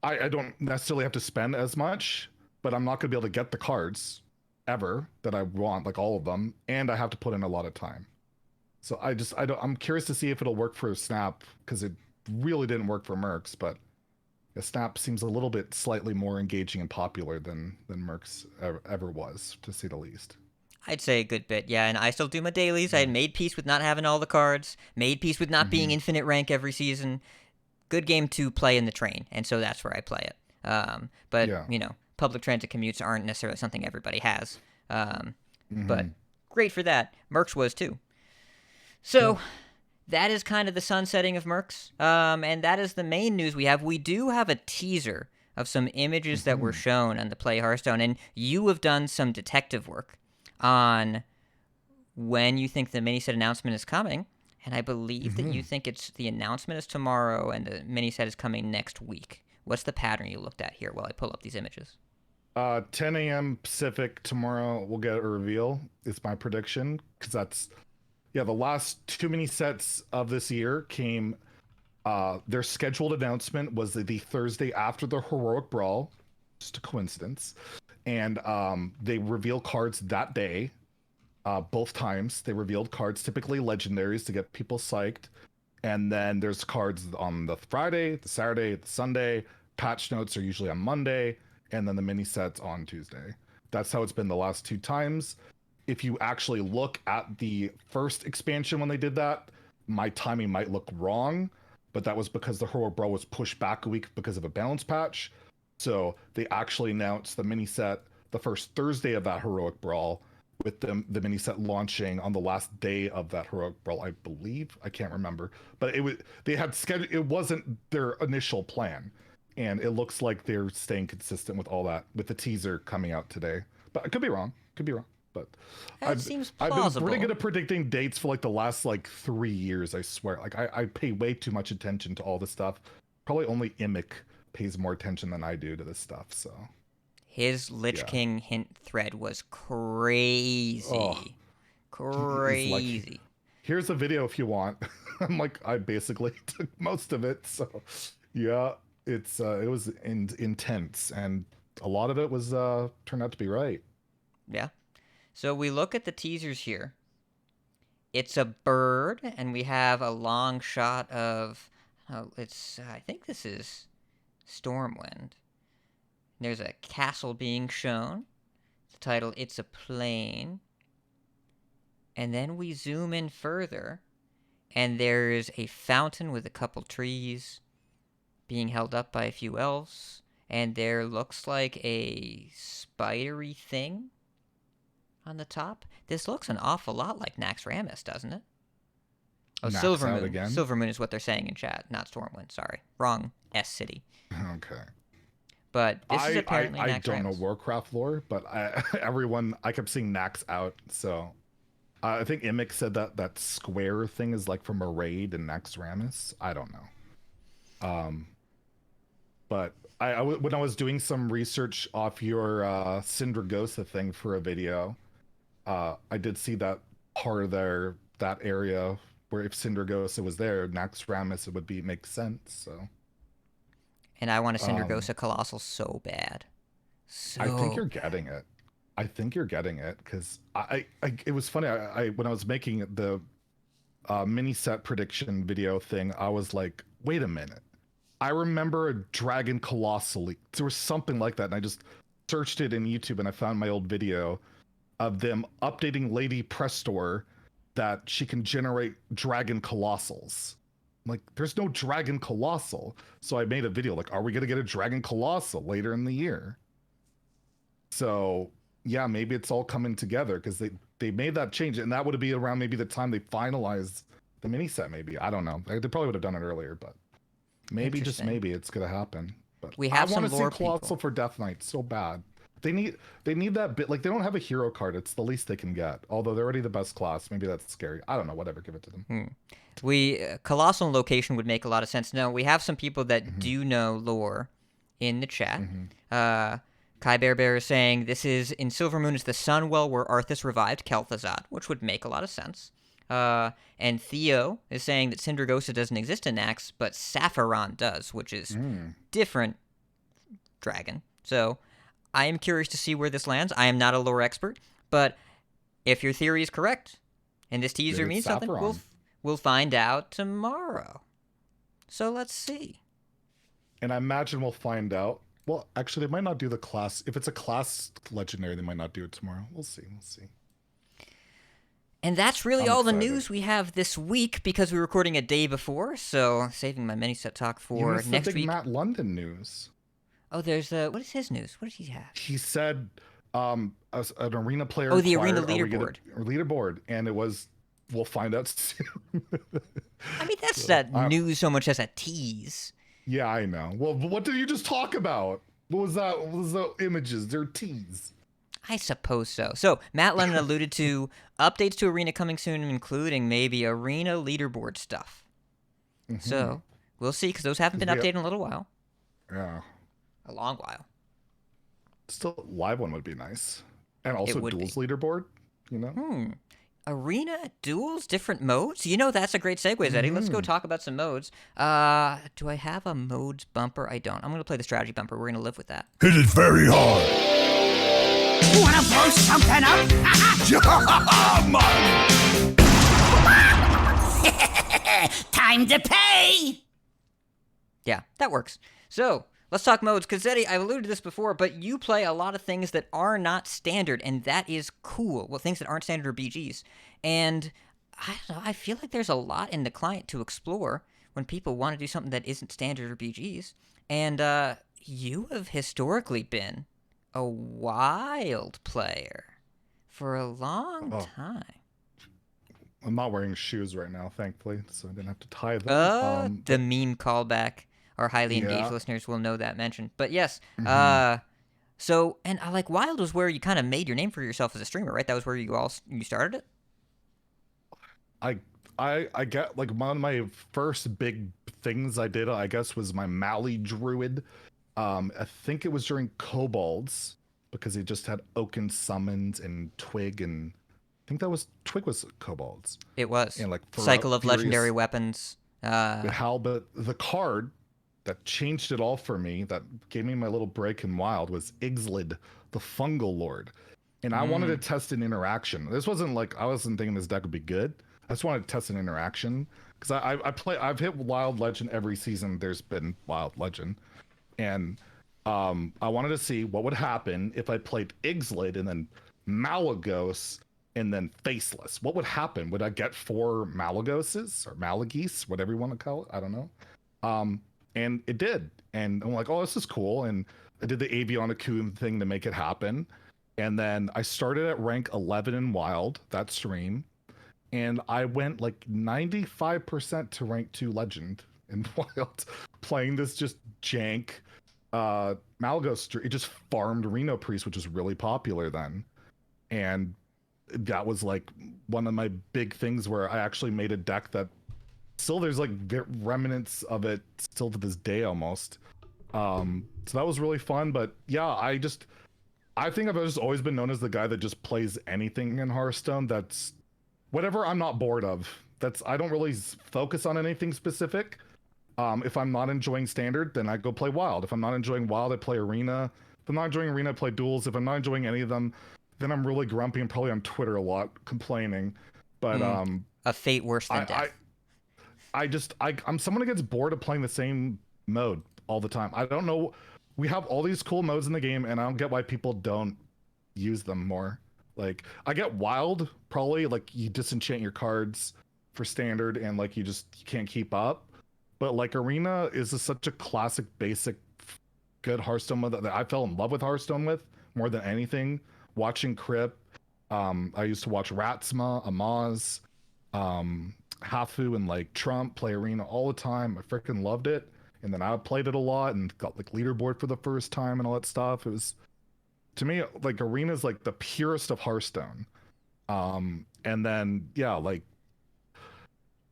I don't necessarily have to spend as much, but I'm not gonna be able to get the cards ever that I want, like all of them, and I have to put in a lot of time. So I'm curious to see if it'll work for Snap, because it really didn't work for Mercs, but Snap seems a little bit slightly more engaging and popular than Mercs ever was, to say the least. I'd say a good bit, yeah, and I still do my dailies. I had made peace with not having all the cards, made peace with not being infinite rank every season. Good game to play in the train, and so that's where I play it. But, public transit commutes aren't necessarily something everybody has. But great for that. Mercs was too. So that is kind of the sunsetting of Mercs, and that is the main news we have. We do have a teaser of some images that were shown on the Play Hearthstone, and you have done some detective work on when you think the mini-set announcement is coming, and I believe that you think the announcement is tomorrow and the mini-set is coming next week. What's the pattern you looked at here while I pull up these images? 10 a.m. Pacific tomorrow, we'll get a reveal. It's my prediction, because that's... Yeah, the last 2 mini sets of this year came, their scheduled announcement was the Thursday after the Heroic Brawl, just a coincidence, and they reveal cards that day, both times. They revealed cards, typically legendaries, to get people psyched, and then there's cards on the Friday, the Saturday, the Sunday, patch notes are usually on Monday, and then the mini sets on Tuesday. That's how it's been the last 2 times. If you actually look at the first expansion when they did that, my timing might look wrong, but that was because the Heroic Brawl was pushed back a week because of a balance patch. So they actually announced the mini set the first Thursday of that Heroic Brawl, with the mini set launching on the last day of that Heroic Brawl, I believe. I can't remember, but they had scheduled. It wasn't their initial plan, and it looks like they're staying consistent with all that, with the teaser coming out today. But I could be wrong. But Seems I've plausible. been pretty good at predicting dates for like the last like 3 years. I swear. Like I pay way too much attention to all this stuff. Probably only Imic pays more attention than I do to this stuff. So his Lich King hint thread was crazy. Oh, crazy. like, here's a video if you want. I'm like, I basically took most of it. So yeah, it was intense, and a lot of it was turned out to be right. Yeah. So we look at the teasers here. It's a bird, and we have a long shot of, I think this is Stormwind. There's a castle being shown. The title, It's a Plane. And then we zoom in further, and there's a fountain with a couple trees being held up by a few elves, and there looks like a spidery thing on the top. This looks an awful lot like Naxxramas, doesn't it? Oh, Nax Silvermoon. out again? Silvermoon is what they're saying in chat, not Stormwind. Sorry. Wrong S-City. Okay. But this is apparently I Naxxramas. don't know Warcraft lore, but I kept seeing Nax out, so I think Imic said that square thing is like from a raid in Naxxramas. I don't know. But when I was doing some research off your Syndragosa thing for a video, I did see that part of that area where if Syndragosa was there, Naxxramas it would make sense. So. And I want a Syndragosa Colossal so bad. I think you're getting it. Because it was funny. When I was making the mini set prediction video thing, I was like, wait a minute. I remember a Dragon Colossal. There was something like that, and I just searched it in YouTube, and I found my old video of them updating Lady Prestor that she can generate Dragon Colossals. I'm like, there's no Dragon Colossal. So I made a video like, are we going to get a Dragon Colossal later in the year? So yeah, maybe it's all coming together because they made that change, and that would be around maybe the time they finalized the mini set. Maybe, I don't know. They probably would have done it earlier, but maybe, just maybe, it's gonna happen. But we have I want some to see lore Colossal people. for Death Knight so bad. They need that bit. Like, they don't have a hero card. It's the least they can get. Although they're already the best class. Maybe that's scary. I don't know. Whatever. Give it to them. Colossal and location would make a lot of sense. No, we have some people that do know lore in the chat. Kai Bear is saying this is in Silvermoon is the Sunwell where Arthas revived Kel'Thuzad, which would make a lot of sense. And Theo is saying that Syndragosa doesn't exist in Nax, but Sapphiron does, which is different dragon. So I am curious to see where this lands. I am not a lore expert, but if your theory is correct, and this teaser means something, we'll find out tomorrow. So let's see. And I imagine we'll find out. Well, actually, they might not do the class. If it's a class legendary, they might not do it tomorrow. We'll see. And that's really I'm all the excited. news we have this week because we're recording a day before, so saving my mini set talk You for missed next the big week. Matt London news. Oh, there's what is his news? What does he have? He said an arena player. Oh, the arena inquired, leaderboard. Leaderboard, and it was. We'll find out soon. I mean, that's not news so much as a tease. Yeah, I know. Well, what did you just talk about? What was that? What was the images? They're tease. I suppose so. So, Matt Lennon alluded to updates to Arena coming soon, including maybe Arena leaderboard stuff. So, we'll see, because those haven't been updated in a little while. Yeah. A long while. Still, live one would be nice. And also would duels leaderboard, you know? Arena, duels, different modes? You know, that's a great segue, Zeddy. Let's go talk about some modes. Do I have a modes bumper? I don't. I'm going to play the strategy bumper. We're going to live with that. Hit it very hard. Wanna blow something up? Time to pay! Yeah, that works. So, let's talk modes, because Zeddy, I've alluded to this before, but you play a lot of things that are not standard, and that is cool. Well, things that aren't standard are BGs. And, I don't know, I feel like there's a lot in the client to explore when people want to do something that isn't standard or BGs. And, you have historically been a Wild player for a long Oh, time. I'm not wearing shoes right now, thankfully, so I didn't have to tie them. The But meme callback. Our highly engaged yeah. listeners will know that mention. But yes, hmm so, and I like Wild was where you kind of made your name for yourself as a streamer, right? That was where you started it. I I get like one of my first big things I did, I guess, was my Mali Druid. I think it was during Kobolds because he just had Oaken Summons and Twig, and I think that was Twig was Kobolds. It was And like Cycle of Legendary Furious Weapons. Halbert, the card that changed it all for me, that gave me my little break in Wild, was Ixlid, the Fungal Lord. And I wanted to test an interaction. This wasn't like I wasn't thinking this deck would be good. I just wanted to test an interaction because I've hit Wild Legend every season. There's been Wild Legend, and I wanted to see what would happen if I played Ixlid and then Malagos and then Faceless. What would happen? Would I get 4 Malagoses or Malagese, whatever you want to call it? I don't know. And it did. And I'm like, oh, this is cool. And I did the Avionic thing to make it happen. And then I started at rank 11 in Wild, that stream. And I went like 95% to rank 2 Legend in Wild, playing this just jank Malagos. It just farmed Reno Priest, which was really popular then. And that was like one of my big things where I actually made a deck that still there's like remnants of it still to this day almost. So that was really fun. But yeah, I think I've just always been known as the guy that just plays anything in Hearthstone that's whatever I'm not bored of. I don't really focus on anything specific. If I'm not enjoying Standard, then I go play Wild. If I'm not enjoying Wild, I play Arena. If I'm not enjoying Arena, I play Duels. If I'm not enjoying any of them, then I'm really grumpy and probably on Twitter a lot complaining. But a fate worse than death. I'm someone who gets bored of playing the same mode all the time. I don't know. We have all these cool modes in the game, and I don't get why people don't use them more. Like, I get Wild, probably, like, you disenchant your cards for Standard, and, like, you can't keep up. But, like, Arena is just such a classic, basic, good Hearthstone mode that I fell in love with Hearthstone with more than anything. Watching Crip, I used to watch Ratsma, Amaz, Hafu, and, like, Trump play Arena all the time. I freaking loved it. And then I played it a lot and got, like, leaderboard for the first time and all that stuff. It was... To me, like, Arena is like the purest of Hearthstone. And then, yeah, like,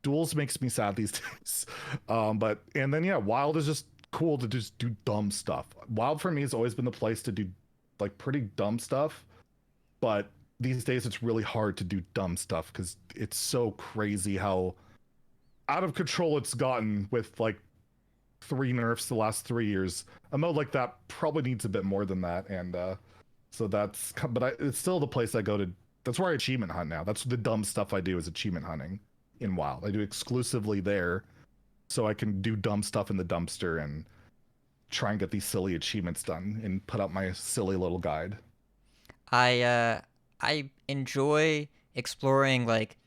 Duels makes me sad these days. And then, yeah, Wild is just cool to just do dumb stuff. Wild for me has always been the place to do, like, pretty dumb stuff. But these days it's really hard to do dumb stuff because it's so crazy how out of control it's gotten with, like, 3 nerfs the last 3 years. A mode like that probably needs a bit more than that, and so that's, but it's still the place I go to. That's where I achievement hunt now. That's the dumb stuff I do is achievement hunting in Wild. I do exclusively there, so I can do dumb stuff in the dumpster and try and get these silly achievements done and put out my silly little guide. I enjoy exploring, like,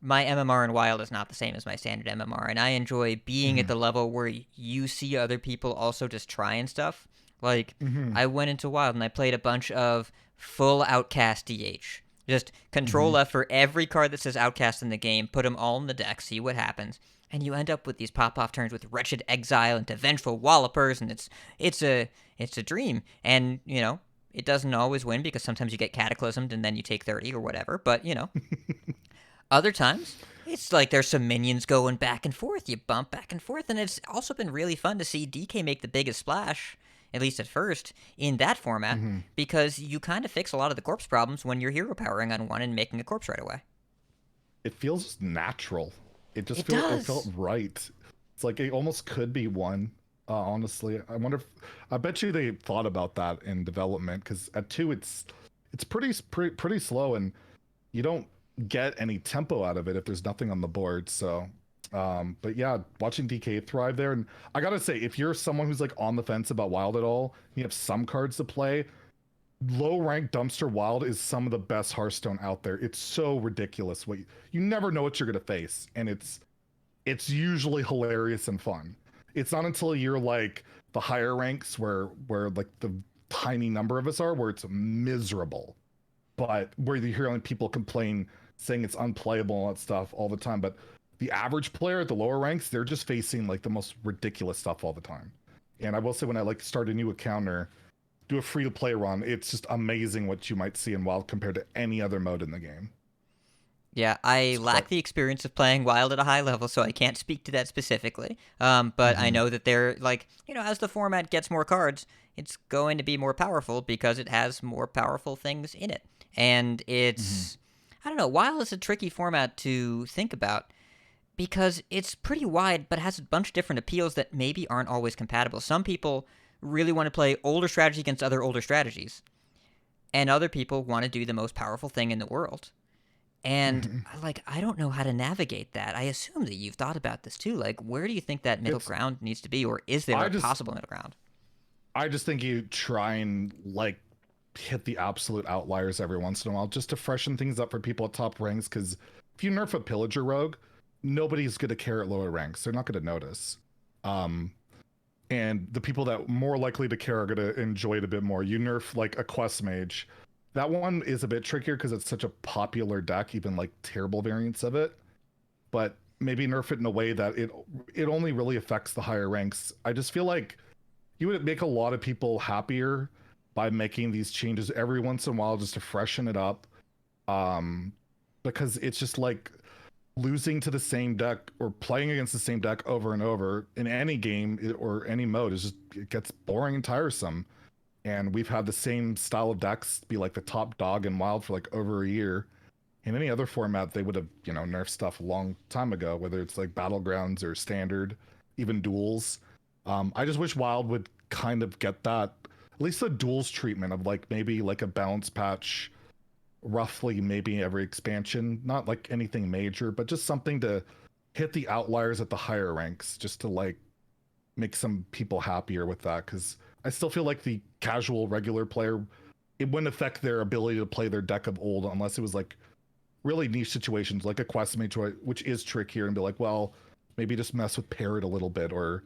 my MMR in Wild is not the same as my standard MMR, and I enjoy being at the level where you see other people also just trying stuff. Like, I went into Wild and I played a bunch of full Outcast DH. Just Control F for every card that says Outcast in the game, put them all in the deck, see what happens. And you end up with these pop-off turns with Wretched Exile and Vengeful Wallopers, and it's a dream. And, you know, it doesn't always win because sometimes you get Cataclysmed and then you take 30 or whatever, but, you know. Other times, it's like there's some minions going back and forth. You bump back and forth, and it's also been really fun to see DK make the biggest splash, at least at first, in that format, because you kind of fix a lot of the corpse problems when you're hero powering on one and making a corpse right away. It feels natural. It felt right. It's like it almost could be one. Honestly, I wonder if I bet you they thought about that in development because at 2 it's pretty slow and you don't get any tempo out of it if there's nothing on the board. So but yeah, watching DK thrive there, and I gotta say, if you're someone who's like on the fence about Wild at all, you have some cards to play, low rank dumpster Wild is some of the best Hearthstone out there. It's so ridiculous what you never know what you're gonna face, and it's usually hilarious and fun. It's not until you're like the higher ranks where like the tiny number of us are, where it's miserable. But where you hear only people complain, saying it's unplayable and all that stuff all the time. But the average player at the lower ranks, they're just facing like the most ridiculous stuff all the time. And I will say, when I like start a new account or do a free to play run, it's just amazing what you might see in WoW compared to any other mode in the game. Yeah, I lack the experience of playing Wild at a high level, so I can't speak to that specifically. But I know that they're, like, you know, as the format gets more cards, it's going to be more powerful because it has more powerful things in it. And it's, I don't know, Wild is a tricky format to think about because it's pretty wide, but has a bunch of different appeals that maybe aren't always compatible. Some people really want to play older strategy against other older strategies, and other people want to do the most powerful thing in the world. And like, I don't know how to navigate that. I assume that you've thought about this too. Like, where do you think that middle ground needs to be, or is there a possible middle ground? I just think you try and like hit the absolute outliers every once in a while, just to freshen things up for people at top ranks. Because if you nerf a pillager rogue, nobody's going to care at lower ranks. They're not going to notice. And the people that more likely to care are going to enjoy it a bit more. You nerf like a quest mage. That one is a bit trickier because it's such a popular deck, even like terrible variants of it. But maybe nerf it in a way that it only really affects the higher ranks. I just feel like you would make a lot of people happier by making these changes every once in a while just to freshen it up. Because it's just like losing to the same deck or playing against the same deck over and over in any game or any mode is just, it gets boring and tiresome. And we've had the same style of decks be like the top dog in Wild for like over a year. In any other format, they would have, you know, nerfed stuff a long time ago, whether it's like Battlegrounds or Standard, even Duels. I just wish Wild would kind of get that, at least the Duels treatment of like maybe like a balance patch, roughly maybe every expansion. Not like anything major, but just something to hit the outliers at the higher ranks, just to like make some people happier with that. Because I still feel like the casual regular player, it wouldn't affect their ability to play their deck of old unless it was like really niche situations like a quest mage, which is trickier, and be like, well, maybe just mess with parrot a little bit or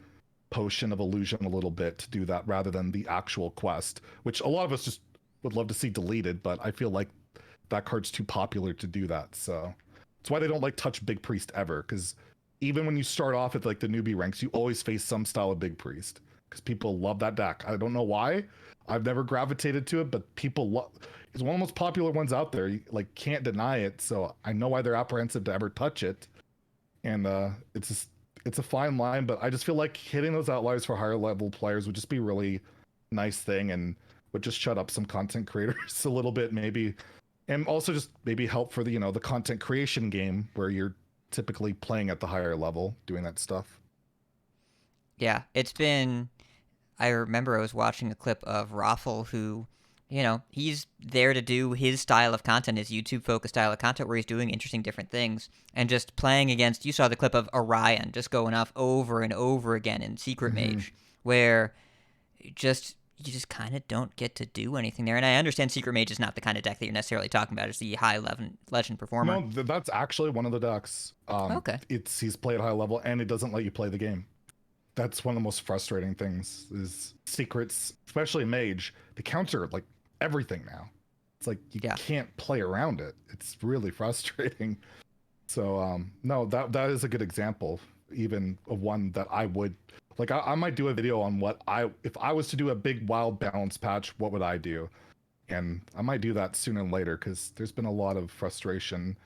potion of illusion a little bit to do that rather than the actual quest, which a lot of us just would love to see deleted, but I feel like that card's too popular to do that. So that's why they don't like touch Big Priest ever, because even when you start off at like the newbie ranks, you always face some style of Big Priest because people love that deck. I don't know why. I've never gravitated to it, but people love. It's one of the most popular ones out there. You, like, can't deny it. So I know why they're apprehensive to ever touch it. And it's a fine line, but I just feel like hitting those outliers for higher level players would just be a really nice thing, and would just shut up some content creators a little bit, maybe, and also just maybe help for the, you know, the content creation game where you're typically playing at the higher level, doing that stuff. Yeah, it's been. I remember I was watching a clip of Raffle, who, you know, he's there to do his style of content, his YouTube-focused style of content, where he's doing interesting different things, and just playing against, you saw the clip of Orion, just going off over and over again in Secret Mage, where you just kind of don't get to do anything there. And I understand Secret Mage is not the kind of deck that you're necessarily talking about, it's the high legend performer. No, that's actually one of the decks. Okay. He's played high level, and it doesn't let you play the game. That's one of the most frustrating things, is secrets, especially Mage. They counter like everything now. It's like you can't play around it. It's really frustrating. So no, that is a good example, even of one that I would like. I might do a video on if I was to do a big wild balance patch, what would I do? And I might do that sooner than later, because there's been a lot of frustration.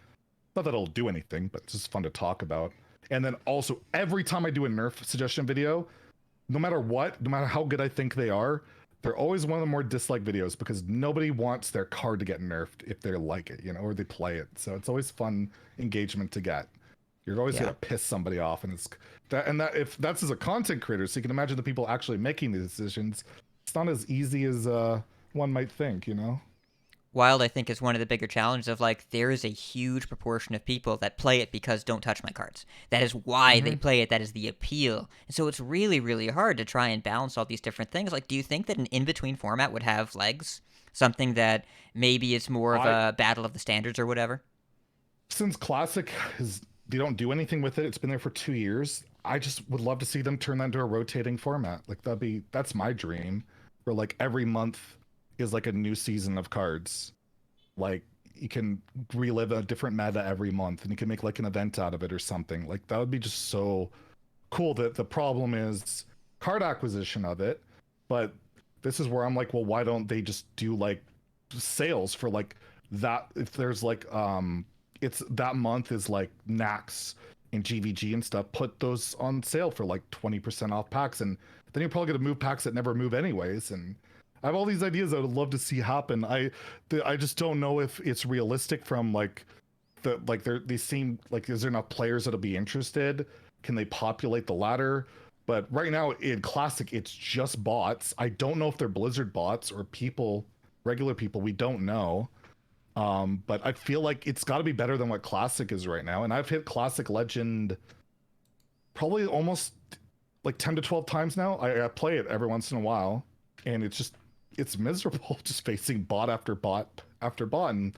Not that it'll do anything, but it's just fun to talk about. And then also, every time I do a nerf suggestion video, no matter how good I think they are, they're always one of the more disliked videos, because nobody wants their card to get nerfed if they like it, you know, or they play it. So it's always fun engagement to get. You're always gonna piss somebody off, and if that's as a content creator, so you can imagine the people actually making the decisions. It's not as easy as one might think, you know. Wild, I think, is one of the bigger challenges of, like, there is a huge proportion of people that play it because don't touch my cards. That is why they play it. That is the appeal. And so it's really, really hard to try and balance all these different things. Like, do you think that an in-between format would have legs? Something that maybe it's more of a battle of the standards or whatever? Since Classic they don't do anything with it, it's been there for 2 years. I just would love to see them turn that into a rotating format. Like, that's my dream, where like every month is like a new season of cards. Like you can relive a different meta every month, and you can make like an event out of it or something. Like that would be just so cool. That the problem is card acquisition of it, but this is where I'm like, well, why don't they just do like sales for like that? If there's like it's that month is like Nax and GVG and stuff, put those on sale for like 20% off packs, and then you're probably gonna move packs that never move anyways. And I have all these ideas I would love to see happen. I just don't know if it's realistic from like they seem like, is there enough players that'll be interested? Can they populate the ladder? But right now in Classic, it's just bots. I don't know if they're Blizzard bots or people, regular people. We don't know. But I feel like it's got to be better than what Classic is right now. And I've hit Classic Legend probably almost like 10 to 12 times now. I play it every once in a while, and it's miserable just facing bot after bot after bot. And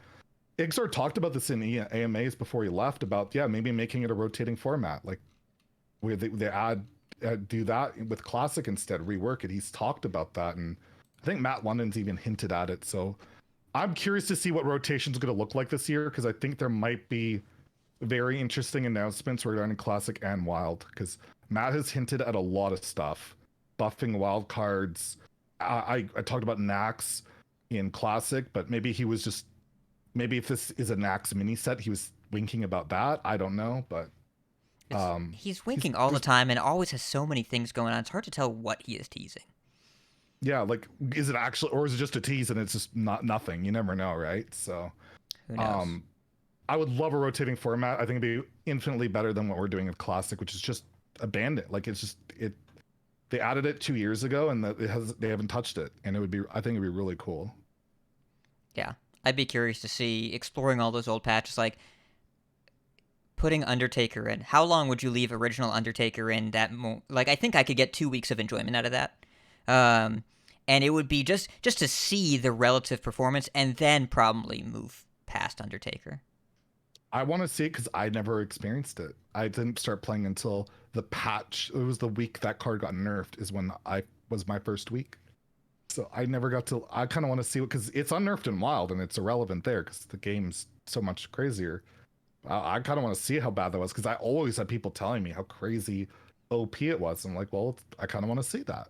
Ixor talked about this in AMAs before he left about, yeah, maybe making it a rotating format, like where they do that with Classic instead, rework it. He's talked about that, and I think Matt London's even hinted at it. So I'm curious to see what rotation's going to look like this year, because I think there might be very interesting announcements regarding Classic and Wild, because Matt has hinted at a lot of stuff, buffing wild cards. I talked about Nax in Classic, but maybe he was just, maybe if this is a Nax mini set, he was winking about that. I don't know, but he's winking all the time and always has so many things going on. It's hard to tell what he is teasing. Yeah, like, is it actually, or is it just a tease and it's just nothing? You never know, right? So, who knows? I would love a rotating format. I think it'd be infinitely better than what we're doing with Classic, which is just abandoned. Like, it's just they added it 2 years ago, and they haven't touched it, and I think it'd be really cool. Yeah, I'd be curious to see exploring all those old patches, like putting Undertaker in. How long would you leave original Undertaker in? Like, I think I could get 2 weeks of enjoyment out of that. And it would be just to see the relative performance, and then probably move past Undertaker. I want to see it because I never experienced it. I didn't start playing until the patch. It was the week that card got nerfed is when I was my first week. So I never got to, I kind of want to see it because it's unnerfed in Wild, and it's irrelevant there because the game's so much crazier. I kind of want to see how bad that was, because I always had people telling me how crazy OP it was. I'm like, well, I kind of want to see that.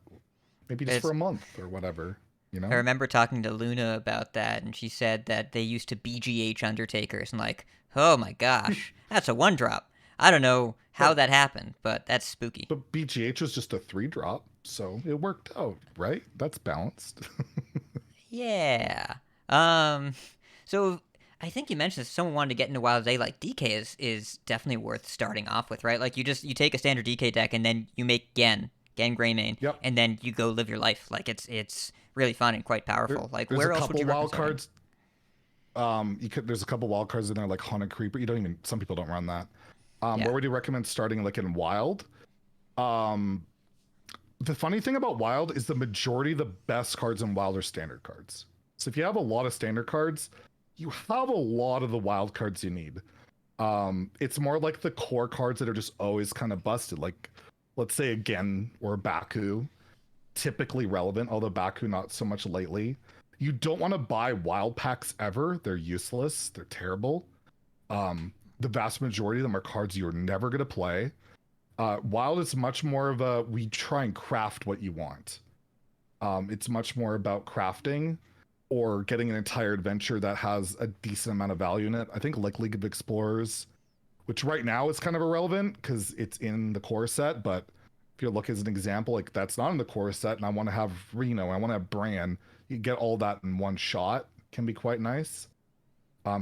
Maybe just for a month or whatever, you know? I remember talking to Luna about that, and she said that they used to BGH Undertakers, and like, oh my gosh, that's a 1-drop. I don't know how that happened, but that's spooky. But BGH was just a 3-drop, so it worked out, right? That's balanced. Yeah. So I think you mentioned this, someone wanted to get into Wild today. Like, DK is definitely worth starting off with, right? Like, you take a standard DK deck, and then you make Gen Greymane, yep, and then you go live your life. Like, it's really fun and quite powerful. Like, where else would you wild recommend cards? There's a couple wild cards in there, like Haunted Creeper. Some people don't run that. Where would you recommend starting, like, in Wild? The funny thing about Wild is the majority of the best cards in Wild are standard cards. So if you have a lot of standard cards, you have a lot of the wild cards you need. It's more like the core cards that are just always kind of busted. Like, let's say again, or Baku, typically relevant, although Baku not so much lately. You don't want to buy wild packs ever. They're useless. They're terrible. The vast majority of them are cards you're never going to play. Wild is much more of we try and craft what you want. It's much more about crafting or getting an entire adventure that has a decent amount of value in it. I think like League of Explorers, which right now is kind of irrelevant because it's in the core set, but if you look as an example, like that's not in the core set, and I want to have Reno, I want to have Bran, you get all that in one shot, can be quite nice.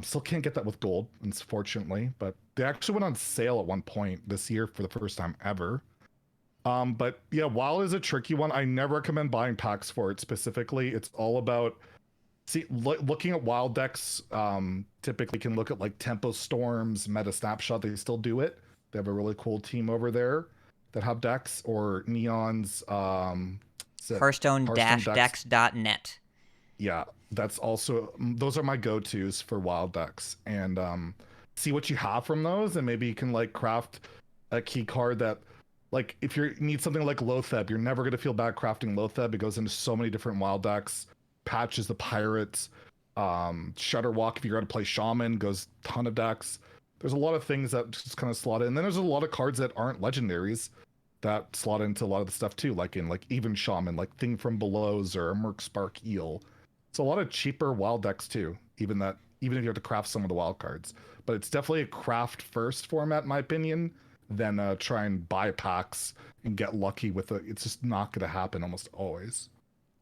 Still can't get that with gold, unfortunately, but they actually went on sale at one point this year for the first time ever. But yeah, Wild is a tricky one. I never recommend buying packs for it specifically. It's all about looking at Wild decks. Typically can look at like Tempo Storms, Meta Snapshot. They still do it. They have a really cool team over there that have decks, or Neon's Hearthstone-decks.net. Yeah, that's also, those are my go-tos for Wild decks. And see what you have from those, and maybe you can like craft a key card that Like if you need something like Lotheb, you're never gonna feel bad crafting Lotheb. It goes into so many different wild decks. Patches the pirates, Shutterwalk if you're gonna play Shaman goes ton of decks. There's a lot of things that just kind of slot in. And then there's a lot of cards that aren't legendaries that slot into a lot of the stuff too, like in like even Shaman, like Thing from Below's or Merc Spark Eel. It's a lot of cheaper wild decks too, even if you have to craft some of the wild cards. But it's definitely a craft first format, in my opinion, than try and buy packs and get lucky with it. It's just not going to happen almost always.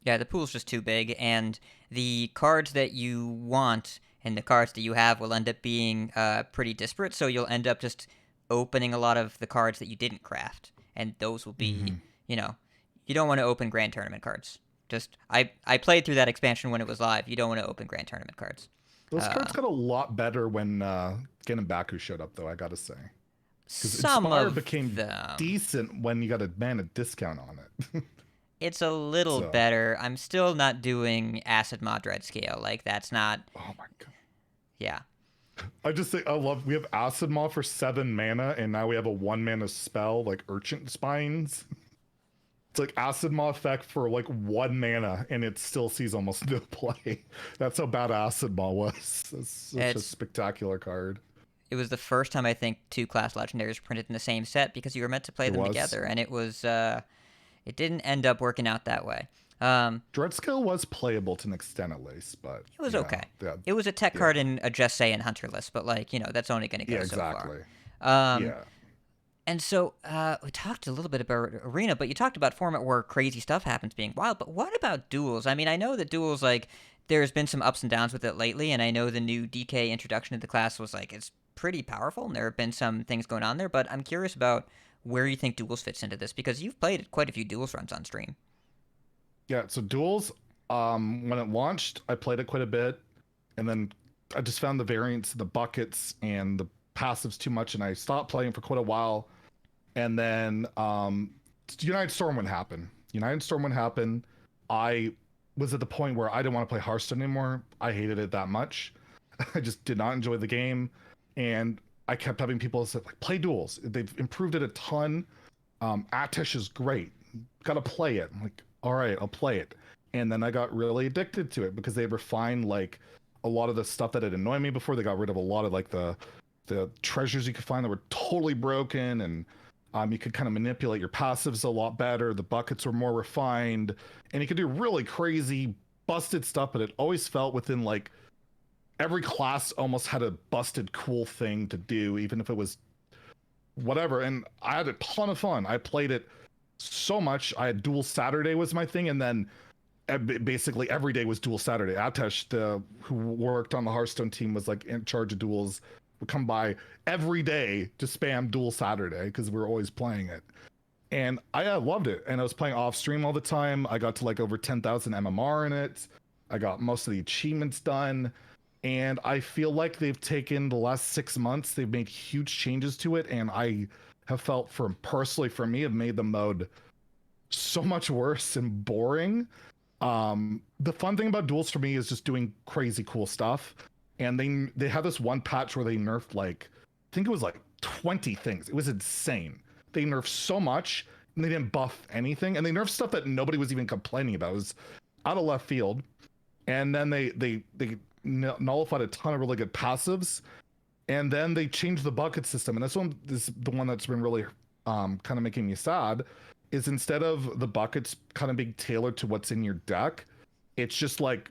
Yeah, the pool's just too big, and the cards that you want and the cards that you have will end up being pretty disparate. So you'll end up just opening a lot of the cards that you didn't craft, and those will be, you don't want to open Grand Tournament cards. Just I played through that expansion when it was live. You don't want to open Grand Tournament cards. Those cards got a lot better when Baku showed up, though, I gotta say. Because Some Inspire of became them. decent when you got a mana discount on it. It's a little So. better. I'm still not doing Acid Mod Dread Scale. Like, that's not... Oh my god. Yeah. I just think we have Acid Maw for 7 mana, and now we have a 1 mana spell like Urchin Spines. It's like Acid Maw effect for like 1 mana, and it still sees almost no play. That's how bad Acid Maw was. It's such a spectacular card. It was the first time I think 2 class legendaries were printed in the same set because you were meant to play them together, and it was it didn't end up working out that way. Dreadscale was playable to an extent at least, but it was okay. Yeah, it was a tech card in a Just Say and Hunter list, but like that's only going to go so far. Yeah. And so we talked a little bit about Arena, but you talked about format where crazy stuff happens being wild. But what about duels? I mean, I know that duels, like, there's been some ups and downs with it lately, and I know the new DK introduction to the class was like, it's pretty powerful, and there have been some things going on there, but I'm curious about where you think duels fits into this, because you've played quite a few duels runs on stream. Yeah, so duels, when it launched, I played it quite a bit, and then I just found the variants, the buckets, and the passives too much, and I stopped playing for quite a while. And then United Storm would happen. I was at the point where I didn't want to play Hearthstone anymore. I hated it that much. I just did not enjoy the game. And I kept having people say, like, play duels. They've improved it a ton. Atish is great. Gotta play it. I'm like, all right, I'll play it. And then I got really addicted to it because they refined like a lot of the stuff that had annoyed me before. They got rid of a lot of like the treasures you could find that were totally broken, and you could kind of manipulate your passives a lot better. The buckets were more refined, and you could do really crazy, busted stuff, but it always felt within like every class almost had a busted cool thing to do, even if it was whatever. And I had a ton of fun. I played it so much. I had Duel Saturday was my thing, and then basically every day was Duel Saturday. Atesh, who worked on the Hearthstone team, was like in charge of duels, would come by every day to spam Duel Saturday because we were always playing it. And I loved it. And I was playing off stream all the time. I got to like over 10,000 MMR in it. I got most of the achievements done. And I feel like they've taken the last 6 months, they've made huge changes to it. And I have felt personally for me, have made the mode so much worse and boring. The fun thing about duels for me is just doing crazy cool stuff. And they had this one patch where they nerfed like, I think it was like 20 things. It was insane. They nerfed so much and they didn't buff anything. And they nerfed stuff that nobody was even complaining about. It was out of left field. And then they nullified a ton of really good passives. And then they changed the bucket system. And this is the one that's been really kind of making me sad, is instead of the buckets kind of being tailored to what's in your deck, it's just like,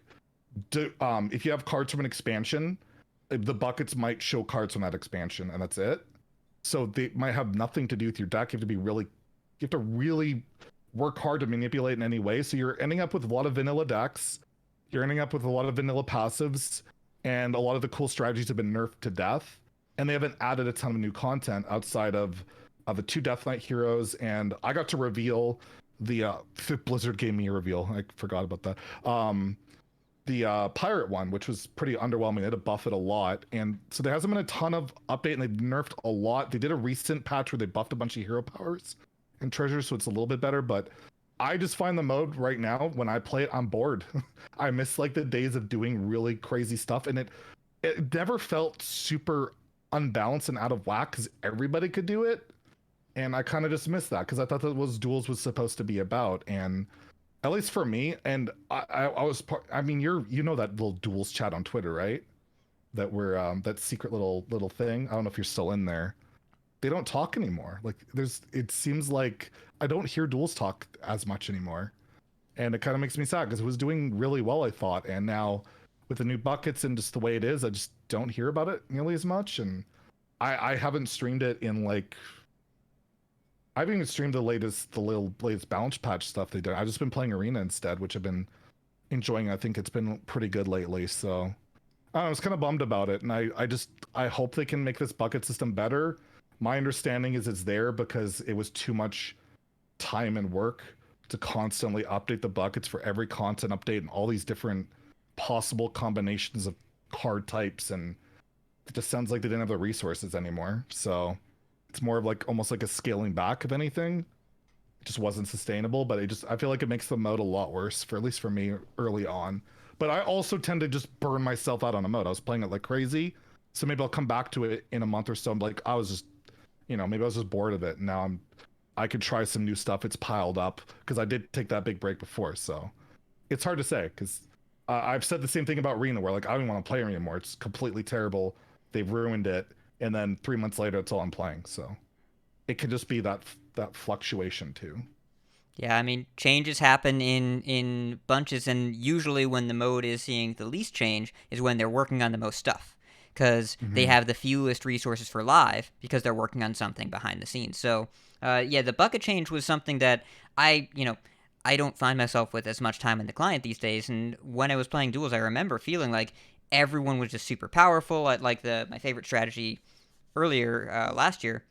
if you have cards from an expansion, the buckets might show cards from that expansion, and that's it. So they might have nothing to do with your deck. You have to really work hard to manipulate in any way. So you're ending up with a lot of vanilla decks. You're ending up with a lot of vanilla passives, and a lot of the cool strategies have been nerfed to death. And they haven't added a ton of new content outside of the 2 Death Knight heroes. And I got to reveal the Blizzard gave me a reveal. I forgot about that. The pirate one, which was pretty underwhelming. They had to buff it a lot. And so there hasn't been a ton of update, and they've nerfed a lot. They did a recent patch where they buffed a bunch of hero powers and treasures, so it's a little bit better. But I just find the mode right now, when I play it, I'm bored. I miss like the days of doing really crazy stuff. And it never felt super unbalanced and out of whack because everybody could do it. And I kind of just missed that because I thought that was duels was supposed to be about. And at least for me, and I was part. I mean, you know that little duels chat on Twitter, right? That we're that secret little thing. I don't know if you're still in there. They don't talk anymore. Like it seems like I don't hear duels talk as much anymore, and it kind of makes me sad because it was doing really well, I thought, and now with the new buckets and just the way it is, I just don't hear about it nearly as much. And I haven't streamed it in like I haven't even streamed the latest balance patch stuff they did. I've just been playing Arena instead, which I've been enjoying. I think it's been pretty good lately. So I was kind of bummed about it, and I hope they can make this bucket system better. My understanding is it's there because it was too much time and work to constantly update the buckets for every content update and all these different possible combinations of card types, and it just sounds like they didn't have the resources anymore. So it's more of like almost like a scaling back of anything. It just wasn't sustainable, but I feel like it makes the mode a lot worse, for at least for me early on. But I also tend to just burn myself out on a mode. I was playing it like crazy, so maybe I'll come back to it in a month or so. I'm like, I was just, maybe I was just bored of it, and now I could try some new stuff. It's piled up because I did take that big break before, so it's hard to say because I've said the same thing about Arena, where like I don't want to play Arena anymore. It's completely terrible. They've ruined it, and then 3 months later, it's all I'm playing. So it could just be that fluctuation too. Yeah, I mean, changes happen in bunches, and usually when the mode is seeing the least change is when they're working on the most stuff, because they have the fewest resources for live because they're working on something behind the scenes. So, yeah, the bucket change was something that I don't find myself with as much time in the client these days, and when I was playing duels, I remember feeling like everyone was just super powerful. Like my favorite strategy earlier last year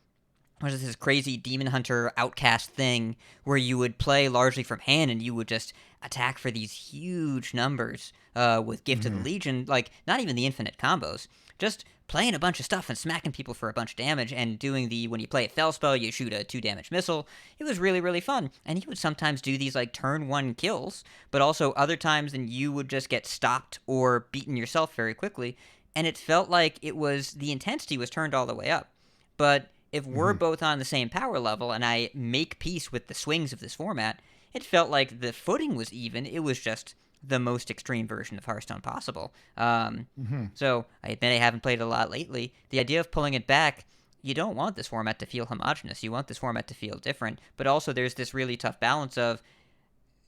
was this crazy demon hunter outcast thing where you would play largely from hand and you would just attack for these huge numbers with Gift of the Legion, like not even the infinite combos, just playing a bunch of stuff and smacking people for a bunch of damage and doing when you play a fell spell, you shoot a 2 damage missile. It was really, really fun. And you would sometimes do these like turn 1 kills, but also other times then you would just get stopped or beaten yourself very quickly. And it felt like the intensity was turned all the way up. But if we're both on the same power level and I make peace with the swings of this format, it felt like the footing was even. It was just the most extreme version of Hearthstone possible. So I admit I haven't played it a lot lately. The idea of pulling it back, you don't want this format to feel homogenous. You want this format to feel different. But also there's this really tough balance of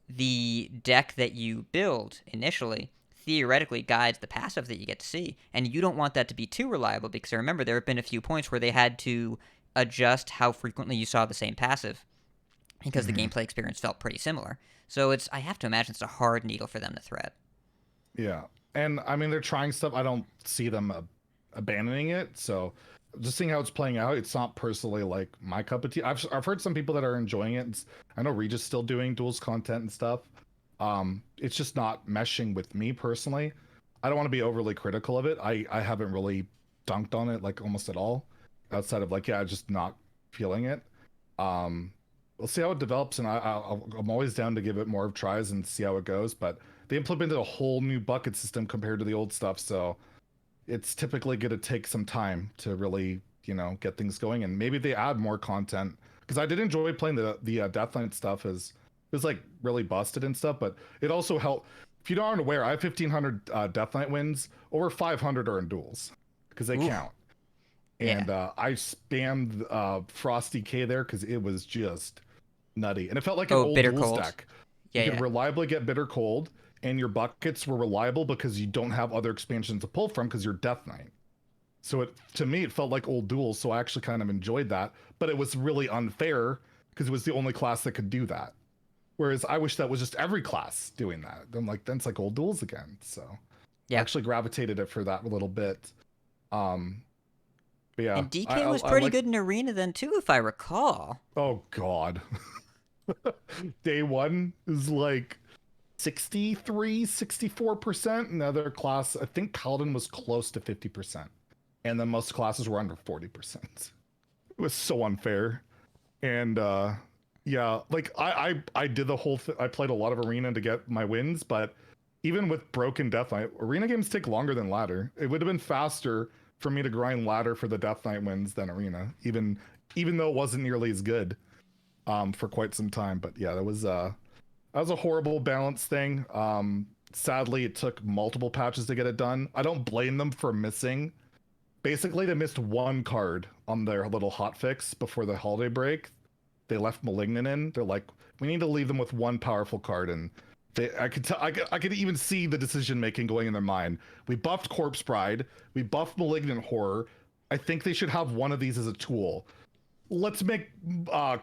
the deck that you build initially theoretically guides the passive that you get to see. And you don't want that to be too reliable, because I remember there have been a few points where they had to adjust how frequently you saw the same passive because the gameplay experience felt pretty similar. So I have to imagine it's a hard needle for them to thread. Yeah. And I mean, they're trying stuff. I don't see them abandoning it. So just seeing how it's playing out, it's not personally like my cup of tea. I've heard some people that are enjoying it. I know Regis still doing duels content and stuff. It's just not meshing with me personally. I don't want to be overly critical of it. I haven't really dunked on it like almost at all, outside of like, just not feeling it. We'll see how it develops, and I'm always down to give it more tries and see how it goes. But they implemented a whole new bucket system compared to the old stuff, so it's typically going to take some time to really, get things going. And maybe they add more content, because I did enjoy playing the Deathline stuff. It was like really busted and stuff, but it also helped. If you aren't aware, I have 1,500 Deathknight wins. Over 500 are in duels because they count. And I spammed Frosty K there because it was just nutty, and it felt like an old Bitter duels Cold deck. You could reliably get Bitter Cold, and your buckets were reliable because you don't have other expansions to pull from because you're Death Knight. So to me it felt like old duels, so I actually kind of enjoyed that. But it was really unfair because it was the only class that could do that. Whereas I wish that was just every class doing that. I'm like, then it's like old duels again. So I actually gravitated it for that a little bit. But yeah, and DK was pretty good in Arena then too, if I recall. Oh God. Day one is like 64%. Another class, I think Paladin was close to 50%. And then most classes were under 40%. It was so unfair. And like I did the whole thing. I played a lot of Arena to get my wins, but even with broken Death Knight, Arena games take longer than ladder. It would have been faster for me to grind ladder for the Death Knight wins than Arena, even even though it wasn't nearly as good for quite some time. But yeah, that was a horrible balance thing. Sadly, it took multiple patches to get it done. I don't blame them for missing. Basically, they missed one card on their little hotfix before the holiday break. They left Malignant in. They're like, we need to leave them with one powerful card, and I could even see the decision making going in their mind. We buffed Corpse Bride. We buffed Malignant Horror. I think they should have one of these as a tool. Let's make